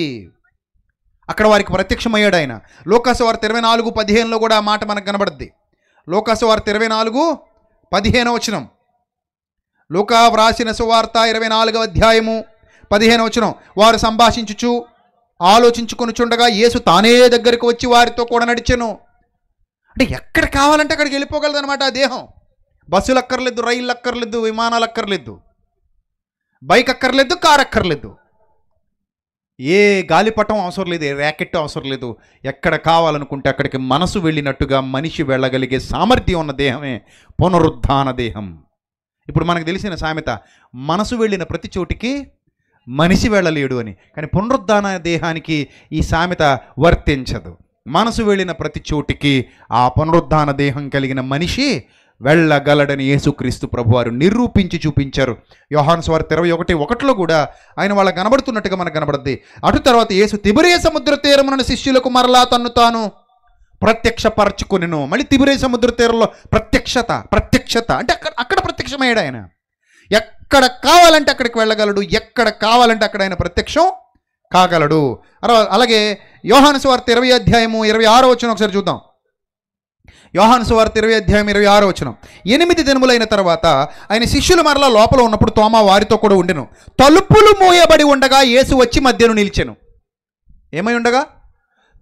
అక్కడ వారికి ప్రత్యక్షమయ్యాడు ఆయన. లోకాసు వార్త 24:15లో కూడా ఆ మాట మనకు కనబడుద్ది. లోకాసు వార్త 24:15 వచనం. లూకా వ్రాసిన సువార్త 24వ అధ్యాయము 15వ వచనం. వారు సంభాషించుచు ఆలోచించుకొనుచుండగా యేసు తానే దగ్గరికి వచ్చి వారితో కూడా నడిచెను. అంటే ఎక్కడ కావాలంటే అక్కడికి వెళ్ళిపోగలదు అనమాట ఆ దేహం. బస్సులు అక్కర్లేదు, రైళ్ళు అక్కర్లేదు, విమానాలు అక్కర్లేదు, బైక్ అక్కర్లేదు, కార్ అక్కర్లేదు, ఏ గాలిపటం అవసరం లేదు, ఏ ర్యాకెట్ అవసరం లేదు. ఎక్కడ కావాలనుకుంటే అక్కడికి మనసు వెళ్ళినట్టుగా మనిషి వెళ్ళగలిగే సామర్థ్యం ఉన్న దేహమే పునరుద్ధాన దేహం. ఇప్పుడు మనకు తెలిసిన సామెత, మనసు వెళ్ళిన ప్రతి చోటికి మనిషి వెళ్ళలేడు అని. కానీ పునరుద్ధాన దేహానికి ఈ సామెత వర్తించదు. మనసు వెళ్ళిన ప్రతి చోటికి ఆ పునరుద్ధాన దేహం కలిగిన మనిషి వెళ్ళగలడని యేసుక్రీస్తు ప్రభువారు నిరూపించి చూపించారు. యోహాను సువార్త 21:1లో కూడా ఆయన వాళ్ళకి కనబడుతున్నట్టుగా మనకు కనబడుద్ది. అటు తర్వాత యేసు తిబెరియ సముద్ర తీరమున శిష్యులకు మరలా తన్ను తాను ప్రత్యక్షపరచుకొనెను. మళ్ళీ తిబెరియ సముద్ర తీరంలో ప్రత్యక్షత అంటే అక్కడ ప్రత్యక్షమయ్యాడు ఆయన. ఎక్కడ కావాలంటే అక్కడికి వెళ్ళగలడు, ఎక్కడ కావాలంటే అక్కడ ఆయన ప్రత్యక్షం కాగలడు. అలాగే యోహాను సువార్త 20 అధ్యాయము 26వ వచనం ఒకసారి చూద్దాం. యోహాను సువార్త 20 అధ్యాయం 26వ వచనం. 8 దినములైన తర్వాత ఆయన శిష్యులు మరలా లోపల ఉన్నప్పుడు తోమా వారితో కూడా ఉండెను. తలుపులు మూయబడి ఉండగా యేసు వచ్చి మధ్యను నిలిచెను. ఏమై ఉండగా?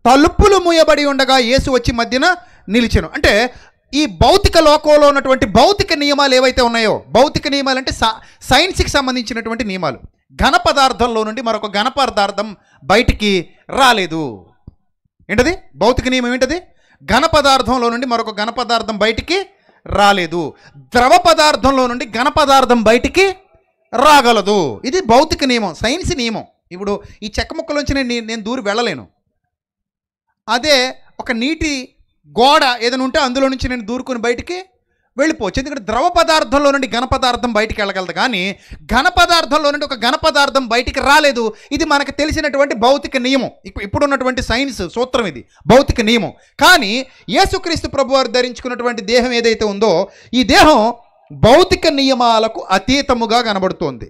తలుపులు మూయబడి ఉండగా యేసు వచ్చి మధ్యన నిలిచెను. అంటే ఈ భౌతిక లోకంలో ఉన్నటువంటి భౌతిక నియమాలు ఏవైతే ఉన్నాయో, భౌతిక నియమాలు అంటే సైన్స్కి సంబంధించినటువంటి నియమాలు. ఘన పదార్థంలో నుండి మరొక ఘన పదార్థం బయటికి రాలేదు. ఏంటది భౌతిక నియమం? ఏంటది? ఘన పదార్థంలో నుండి మరొక ఘన పదార్థం బయటికి రాలేదు. ద్రవ పదార్థంలో నుండి ఘన పదార్థం బయటికి రాగలదు. ఇది భౌతిక నియమం, సైన్స్ నియమం. ఇప్పుడు ఈ చెక్క ముక్కలోంచి నేను దూరి వెళ్ళలేను. అదే ఒక నీటి గోడ ఏదైనా ఉంటే అందులో నుంచి నేను దూరుకొని బయటికి వెళ్ళిపోవచ్చు. ఎందుకంటే ద్రవ పదార్థంలో నుండి ఘన పదార్థం బయటికి వెళ్ళగలదు, కానీ ఘన పదార్థంలో నుండి ఒక ఘన పదార్థం బయటికి రాలేదు. ఇది మనకు తెలిసినటువంటి భౌతిక నియమం. ఇప్పుడున్నటువంటి సైన్స్ సూత్రం ఇది, భౌతిక నియమం. కానీ యేసుక్రీస్తు ప్రభువారు ధరించుకున్నటువంటి దేహం ఏదైతే ఉందో, ఈ దేహం భౌతిక నియమాలకు అతీతముగా కనబడుతోంది.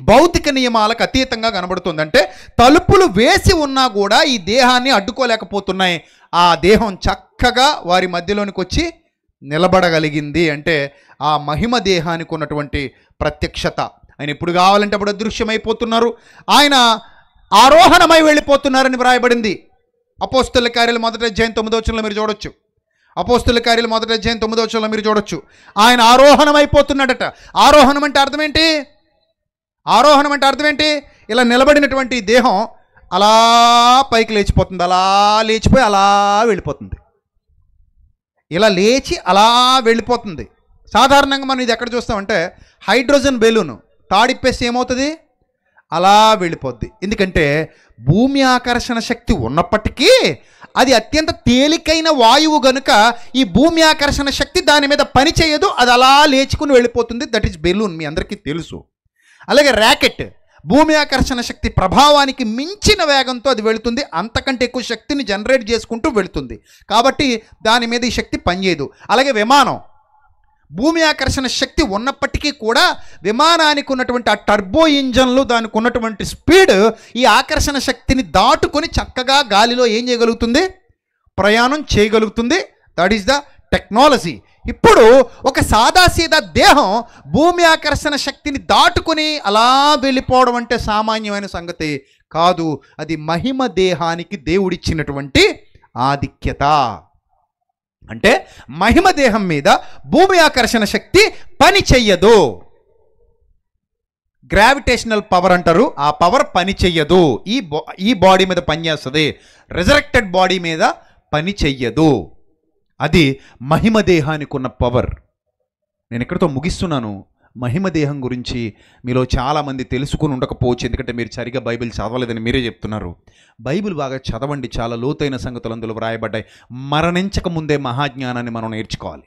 భౌతిక నియమాలకు అతీతంగా కనబడుతుంది. అంటే తలుపులు వేసి ఉన్నా కూడా ఈ దేహాన్ని అడ్డుకోలేకపోతున్నాయి. ఆ దేహం చక్కగా వారి మధ్యలోనికి వచ్చి నిలబడగలిగింది. అంటే ఆ మహిమ దేహానికి ఉన్నటువంటి ప్రత్యక్షత. ఆయన ఎప్పుడు కావాలంటే అప్పుడు అదృశ్యమైపోతున్నారు. ఆయన ఆరోహణమై వెళ్ళిపోతున్నారని వ్రాయబడింది. అపోస్తుల కార్యాలు 1వ అధ్యాయం 9వ వచనంలో మీరు చూడొచ్చు. అపోస్తుల కార్యాలు 1వ అధ్యాయం 9వ వచనంలో మీరు చూడొచ్చు. ఆయన ఆరోహణం అయిపోతున్నాడట. ఆరోహణం అంటే అర్థం ఏంటి? ఆరోహణం అంటే అర్థం ఏంటి? ఇలా నిలబడినటువంటి దేహం అలా పైకి లేచిపోతుంది, అలా లేచిపోయి అలా వెళ్ళిపోతుంది, ఇలా లేచి అలా వెళ్ళిపోతుంది. సాధారణంగా మనం ఇది ఎక్కడ చూస్తామంటే హైడ్రోజన్ బెలూను తాడిప్పేసి ఏమవుతుంది? అలా వెళ్ళిపోద్ది. ఎందుకంటే భూమి ఆకర్షణ శక్తి ఉన్నప్పటికీ అది అత్యంత తేలికైన వాయువు గనుక ఈ భూమి ఆకర్షణ శక్తి దాని మీద పని చేయదు, అది అలా లేచుకుని వెళ్ళిపోతుంది. దట్ ఈస్ బెలూన్, మీ అందరికీ తెలుసు. అలాగే ర్యాకెట్ భూమి ఆకర్షణ శక్తి ప్రభావానికి మించిన వేగంతో అది వెళుతుంది, అంతకంటే ఎక్కువ శక్తిని జనరేట్ చేసుకుంటూ వెళుతుంది. కాబట్టి దాని మీద ఈ శక్తి పనిచేయదు. అలాగే విమానం భూమి ఆకర్షణ శక్తి ఉన్నప్పటికీ కూడా విమానానికి ఉన్నటువంటి ఆ టర్బో ఇంజన్లు, దానికి ఉన్నటువంటి స్పీడ్ ఈ ఆకర్షణ శక్తిని దాటుకొని చక్కగా గాలిలో ఏం చేయగలుగుతుంది? ప్రయాణం చేయగలుగుతుంది. That is the technology. ఇప్పుడు ఒక సాదాసీదా దేహం భూమి ఆకర్షణ శక్తిని దాటుకుని అలా వెళ్ళిపోవడం అంటే సామాన్యమైన సంగతి కాదు. అది మహిమ దేహానికి దేవుడిచ్చినటువంటి ఆధిక్యత. అంటే మహిమ దేహం మీద భూమి ఆకర్షణ శక్తి పని చెయ్యదు. గ్రావిటేషనల్ పవర్ అంటారు, ఆ పవర్ పని చెయ్యదు. ఈ బాడీ మీద పనిచేస్తుంది, రిజరెక్టెడ్ బాడీ మీద పని చెయ్యదు. అది మహిమ దేహానికి ఉన్న పవర్. నేను ఇక్కడితో ముగిస్తున్నాను. మహిమ దేహం గురించి మీలో చాలామంది తెలుసుకుని ఉండకపోవచ్చు, ఎందుకంటే మీరు సరిగా బైబిల్ చదవలేదని మీరే చెప్తున్నారు. బైబిల్ బాగా చదవండి, చాలా లోతైన సంగతులు అందులో వ్రాయబడ్డాయి. మరణించక ముందే మహాజ్ఞానాన్ని మనం నేర్చుకోవాలి.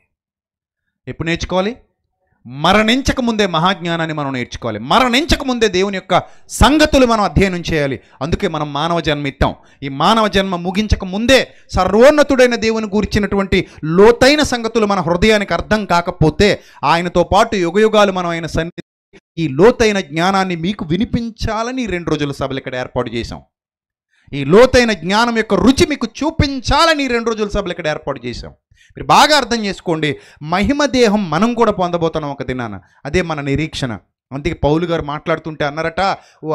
ఎప్పుడు నేర్చుకోవాలి? మరణించక ముందే మహాజ్ఞానాన్ని మనం నేర్చుకోవాలి. మరణించక ముందే దేవుని యొక్క సంగతులు మనం అధ్యయనం చేయాలి. అందుకే మనం మానవ జన్మ ఇస్తాం. ఈ మానవ జన్మ ముగించక ముందే సర్వోన్నతుడైన దేవుని గురించినటువంటి లోతైన సంగతులు మన హృదయానికి అర్థం కాకపోతే, ఆయనతో పాటు యుగయుగాలు మనం ఆయన సన్నిధి ఈ లోతైన జ్ఞానాన్ని మీకు వినిపించాలని 2 రోజుల సభలు ఇక్కడ ఏర్పాటు చేశాం. ఈ లోతైన జ్ఞానం యొక్క రుచి మీకు చూపించాలని 2 రోజుల సభలు ఇక్కడ ఏర్పాటు చేశాం. మీరు బాగా అర్థం చేసుకోండి, మహిమ దేహం మనం కూడా పొందబోతున్నాం ఒక దినాన. అదే మన నిరీక్షణ. అందుకే పౌలు గారు మాట్లాడుతుంటే అన్నారట, ఓ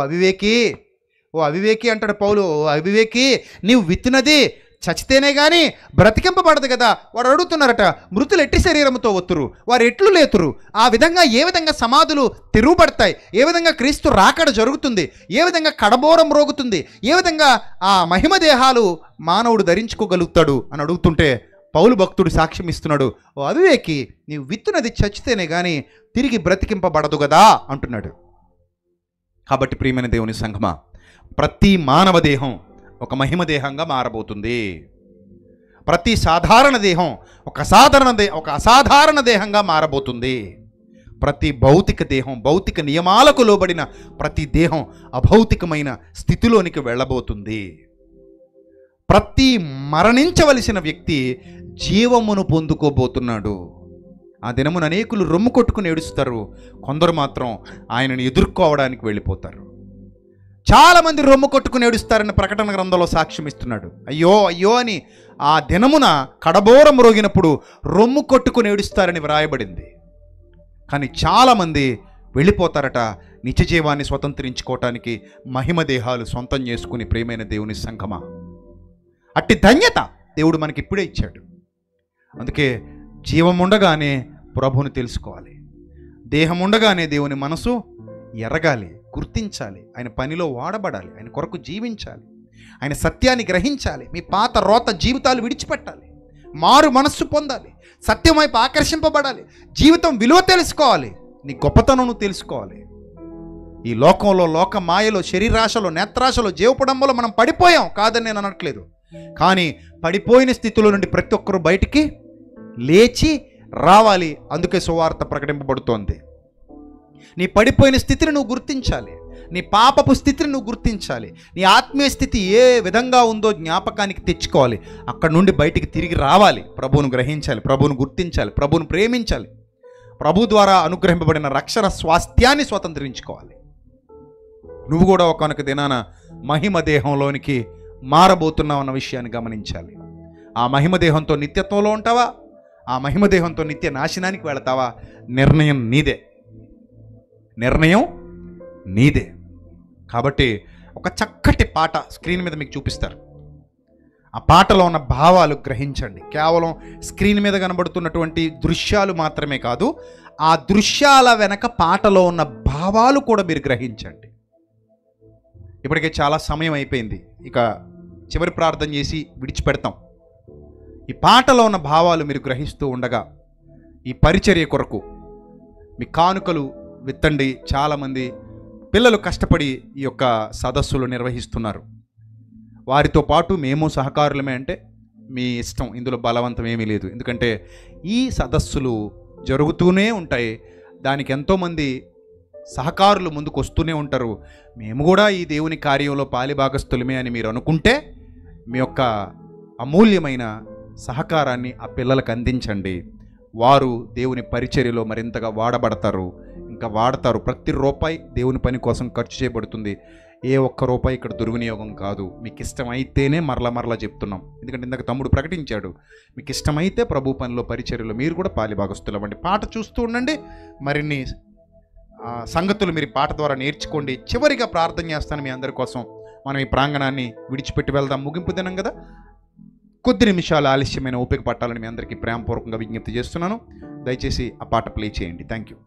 అవివేకి అంటాడు పౌలు, ఓ అవివేకి, నీవు విత్తినది చచ్చితేనే కానీ బ్రతికింపబడదు కదా. వాడు అడుగుతున్నారట, మృతులు ఎట్టి శరీరంతో ఒత్తురు, వారు ఎట్లు లేతురు, ఆ విధంగా ఏ విధంగా సమాధులు తిరుగుబడతాయి, ఏ విధంగా క్రీస్తు రాకడ జరుగుతుంది, ఏ విధంగా కడబోరం రోగుతుంది, ఏ విధంగా ఆ మహిమ దేహాలు మానవుడు ధరించుకోగలుగుతాడు అని అడుగుతుంటే పౌలు భక్తుడు సాక్ష్యం ఇస్తున్నాడు, ఓ అవివేకి, నీవు విత్తునది చచ్చితేనే కానీ తిరిగి బ్రతికింపబడదు కదా అంటున్నాడు. కాబట్టి ప్రియమైన దేవుని సంఘమా, ప్రతి మానవ దేహం ఒక మహిమ దేహంగా మారబోతుంది. ప్రతి సాధారణ దేహం ఒక అసాధారణ దేహంగా మారబోతుంది. ప్రతి భౌతిక దేహం, భౌతిక నియమాలకు లోబడిన ప్రతి దేహం అభౌతికమైన స్థితిలోనికి వెళ్ళబోతుంది. ప్రతి మరణించవలసిన వ్యక్తి జీవమును పొందుకోబోతున్నాడు. ఆ దినమున అనేకులు రొమ్ము కొట్టుకుని ఏడుస్తారు, కొందరు మాత్రం ఆయనను ఎదుర్కోవడానికి వెళ్ళిపోతారు. చాలామంది రొమ్ము కొట్టుకుని ఏడుస్తారని ప్రకటన గ్రంథంలో సాక్ష్యం ఇస్తున్నాడు. అయ్యో అయ్యో అని ఆ దినమున కడబోరం రోగినప్పుడు రొమ్ము కొట్టుకుని ఏడుస్తారని వ్రాయబడింది. కానీ చాలామంది వెళ్ళిపోతారట నిత్య జీవాన్ని స్వతంత్రించుకోవటానికి, మహిమ దేహాలు సొంతం చేసుకుని. ప్రియమైన దేవుని సంఘమా, అట్టి ధన్యత దేవుడు మనకి ఇప్పుడే ఇచ్చాడు. అందుకే జీవం ఉండగానే ప్రభువుని తెలుసుకోవాలి, దేహం ఉండగానే దేవుని మనసు ఎరగాలి, గుర్తించాలి, ఆయన పనిలో వాడబడాలి, ఆయన కొరకు జీవించాలి, ఆయన సత్యాన్ని గ్రహించాలి, మీ పాత రోత జీవితాలు విడిచిపెట్టాలి, మారు మనస్సు పొందాలి, సత్యం వైపు ఆకర్షింపబడాలి, జీవితం విలువ తెలుసుకోవాలి, నీ గొప్పతనం తెలుసుకోవాలి. ఈ లోకంలో, లోక మాయలో, శరీరాశలో, నేత్రాశలో, జీవపడంలో మనం పడిపోయాం, కాదని నేను అనట్లేదు. కానీ పడిపోయిన స్థితిలో నుండి ప్రతి ఒక్కరూ బయటికి లేచి రావాలి. అందుకే సువార్త ప్రకటింపబడుతోంది. నీ పడిపోయిన స్థితిని నువ్వు గుర్తించాలి, నీ పాపపు స్థితిని నువ్వు గుర్తించాలి, నీ ఆత్మీయ స్థితి ఏ విధంగా ఉందో జ్ఞాపకానికి తెచ్చుకోవాలి, అక్కడ నుండి బయటికి తిరిగి రావాలి, ప్రభువును గ్రహించాలి, ప్రభువును గుర్తించాలి, ప్రభువును ప్రేమించాలి, ప్రభు ద్వారా అనుగ్రహింపబడిన రక్షణ స్వాస్థ్యాన్ని స్వతంత్రించుకోవాలి. నువ్వు కూడా ఒకనొక దినాన మహిమ దేహంలోనికి మారబోతున్నావు అన్న విషయాన్ని గమనించాలి. ఆ మహిమ దేహంతో నిత్యత్వంలో ఉంటావా, ఆ మహిమ దేహంతో నిత్య నాశనానికి వెళతావా? నిర్ణయం నీదే, నిర్ణయం నీదే. కాబట్టి ఒక చక్కటి పాట స్క్రీన్ మీద మీకు చూపిస్తారు. ఆ పాటలో ఉన్న భావాలు గ్రహించండి. కేవలం స్క్రీన్ మీద కనబడుతున్నటువంటి దృశ్యాలు మాత్రమే కాదు, ఆ దృశ్యాల వెనక పాటలో ఉన్న భావాలు కూడా మీరు గ్రహించండి. ఇప్పటికే చాలా సమయం అయిపోయింది, ఇక చివరి ప్రార్థన చేసి విడిచిపెడతాం. ఈ పాటలో ఉన్న భావాలు మీరు గ్రహిస్తూ ఉండగా ఈ పరిచర్య కొరకు మీ కానుకలు విత్తండి. చాలామంది పిల్లలు కష్టపడి ఈ యొక్క సదస్సులు నిర్వహిస్తున్నారు. వారితో పాటు మేము సహకారులమే అంటే మీ ఇష్టం, ఇందులో బలవంతం ఏమీ లేదు. ఎందుకంటే ఈ సదస్సులు జరుగుతూనే ఉంటాయి, దానికి ఎంతోమంది సహకారులు ముందుకు వస్తూనే ఉంటారు. మేము కూడా ఈ దేవుని కార్యంలో పాలిభాగస్తులమే అని మీరు అనుకుంటే మీ యొక్క అమూల్యమైన సహకారాన్ని ఆ పిల్లలకు అందించండి. వారు దేవుని పరిచర్యలో మరింతగా వాడబడతారు, ఇంకా వాడతారు. ప్రతి రూపాయి దేవుని పని కోసం ఖర్చు చేయబడుతుంది. ఏ ఒక్క రూపాయి ఇక్కడ దుర్వినియోగం కాదు. మీకు ఇష్టమైతేనే మరలా చెప్తున్నాం, ఎందుకంటే ఇందాక తమ్ముడు ప్రకటించాడు, మీకు ఇష్టమైతే ప్రభు పనిలో పరిచర్యలో మీరు కూడా పాలిభాగస్తులు అవ్వండి. పాట చూస్తూ ఉండండి, మరిన్ని సంగతులు మీరు పాట ద్వారా నేర్చుకోండి. చివరిగా ప్రార్థన చేస్తాను మీ అందరి కోసం. మనం ఈ ప్రాంగణాన్ని విడిచిపెట్టి వెళ్దాం, ముగింపు దినం కదా. కొద్ది నిమిషాలు ఆలస్యమైన ఓపిక పట్టాలని మీ అందరికీ ప్రేమపూర్వకంగా విజ్ఞప్తి చేస్తున్నాను. దయచేసి ఆ పాట ప్లే చేయండి. Thank you.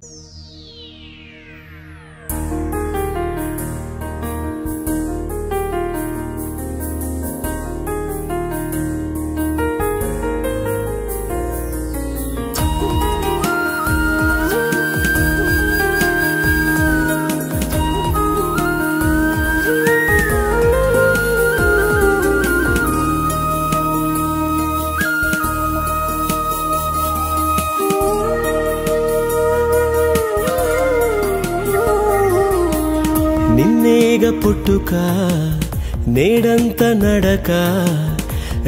నిన్నేగ పుట్టుక నేడంత నడక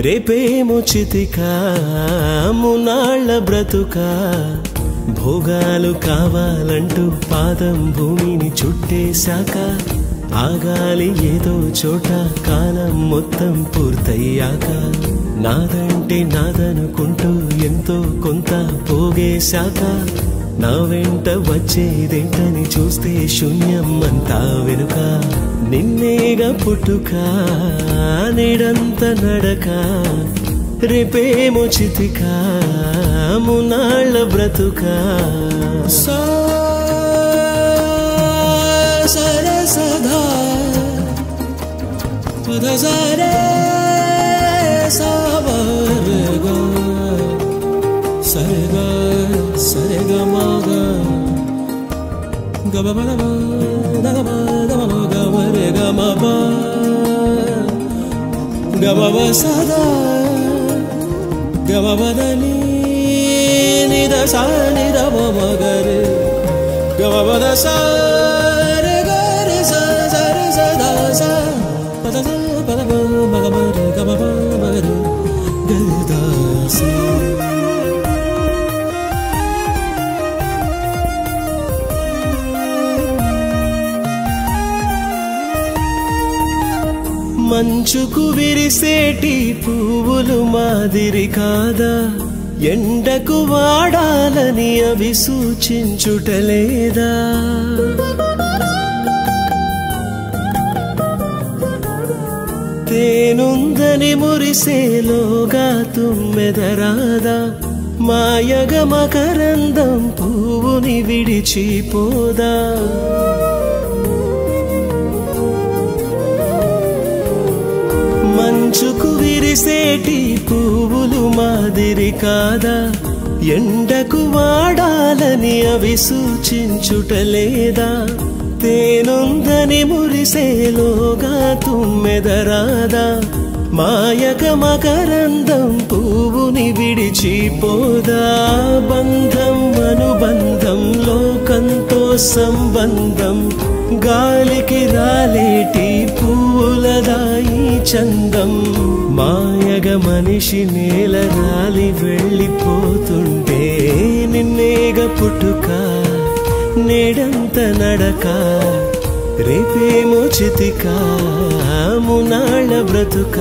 రేపేమో చితిక మునాళ్ళ బ్రతుక భోగాలు కావాలంటూ పాదం భూమిని చుట్టేశాక ఆగాలి ఏదో చోట కాలం మొత్తం పూర్తయ్యాక నాదంటే నాదనుకుంటూ ఎంతో కొంత పోగేశాక నా వెంట వచ్చేదేంటని చూస్తే శూన్యం అంతా వెనుక నిన్నేగా పుట్టుక నేడంత నడక రేపేమో చితిక మునాళ్ళ బ్రతుక సరే సదా సరే సవరగా సరేగా సరేగా మాగా గబబలబా దగబా దగబా గమరేగా మాబా గబబ సదా గబబదని నిద సాని రమ మగరే గబబద సారే గరే సరే సదా సా పద పద మగమరే గబబ మగరే గదాసి మంచుకు విరిసేటి పువ్వులు మాదిరి కాదా ఎండకు వాడాలని అవి సూచించుటలేదా తేనుందని మురిసేలోగా తుమ్మెదరాదా మాయగ మకరందం పువ్వుని విడిచిపోదా మంచుకు విరిసేటి పువ్వులు మాదిరి కాదా ఎండకు వాడాలని అవి సూచించుటలేదా తేనుందని మురిసేలోగా తుమ్మెదరాదా మాయక మకరందం పువ్వుని విడిచిపోదా బంధం అనుబంధం లోకంతో సంబంధం గాలికి రాలేటి పూలదాయి చందం మాయగ మనిషి నేల రాలి వెళ్ళిపోతుంటే నిన్నేగ పుట్టుక నేడంత నడక రేపేమో చితిక మునాళ్ళ బ్రతుక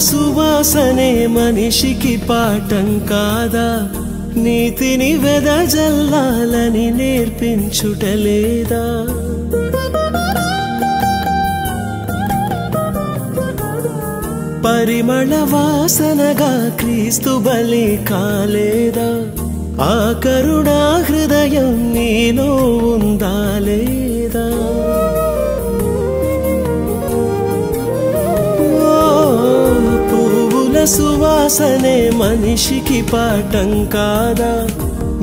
సువాసనే మనిషికి పాఠం కాదా నీతిని వెదజల్లాలని నేర్పించుటలేదా పరిమళ వాసనగా క్రీస్తు బలి కాలేదా ఆ కరుణా హృదయం నీలో ఉందా లేదా సువాసనే మనిషికి పాఠం కాదా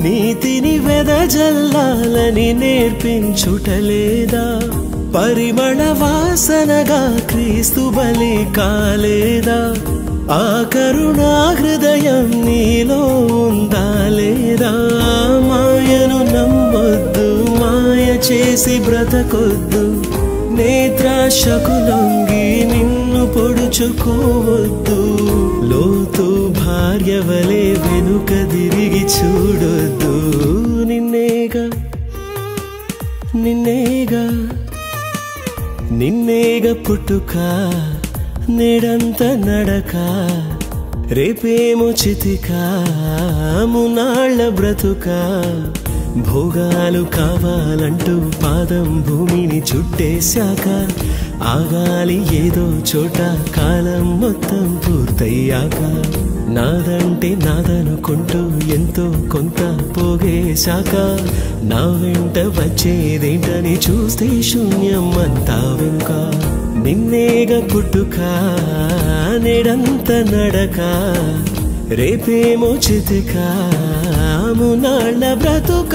నీతిని వెదజల్లాలని నేర్పించుటలేదా పరిమళ వాసనగా క్రీస్తు బలి కాలేదా ఆ కరుణా హృదయం నీలో ఉందా లేదా మాయను నమ్మొద్దు మాయ చేసి బ్రతకొద్దు నేత్రాశకు లొంగి నిన్ను పొడుచుకోవద్దు లోతు భార్య వలె వెనుక తిరిగి చూడొద్దు నిన్నేగా నిన్నేగా నిన్నేగా పుట్టుక నేడంత నడక రేపేమో చితిక మునాళ్ళ బ్రతుక భోగాలు కావాలంటూ పాదం భూమిని చుట్టేశాక ఆగాలి ఏదో చోట కాలం మొత్తం పూర్తయ్యాక నాదంటే నాదనుకుంటూ ఎంతో కొంత పోగేశాక నా వెంట వచ్చేదేంటని చూస్తే శూన్యం అంతా వెనుక. నిన్నేగా పుట్టుక నేడంత నడక రేపేమో చితిక మునాళ్ళ బ్రతుక.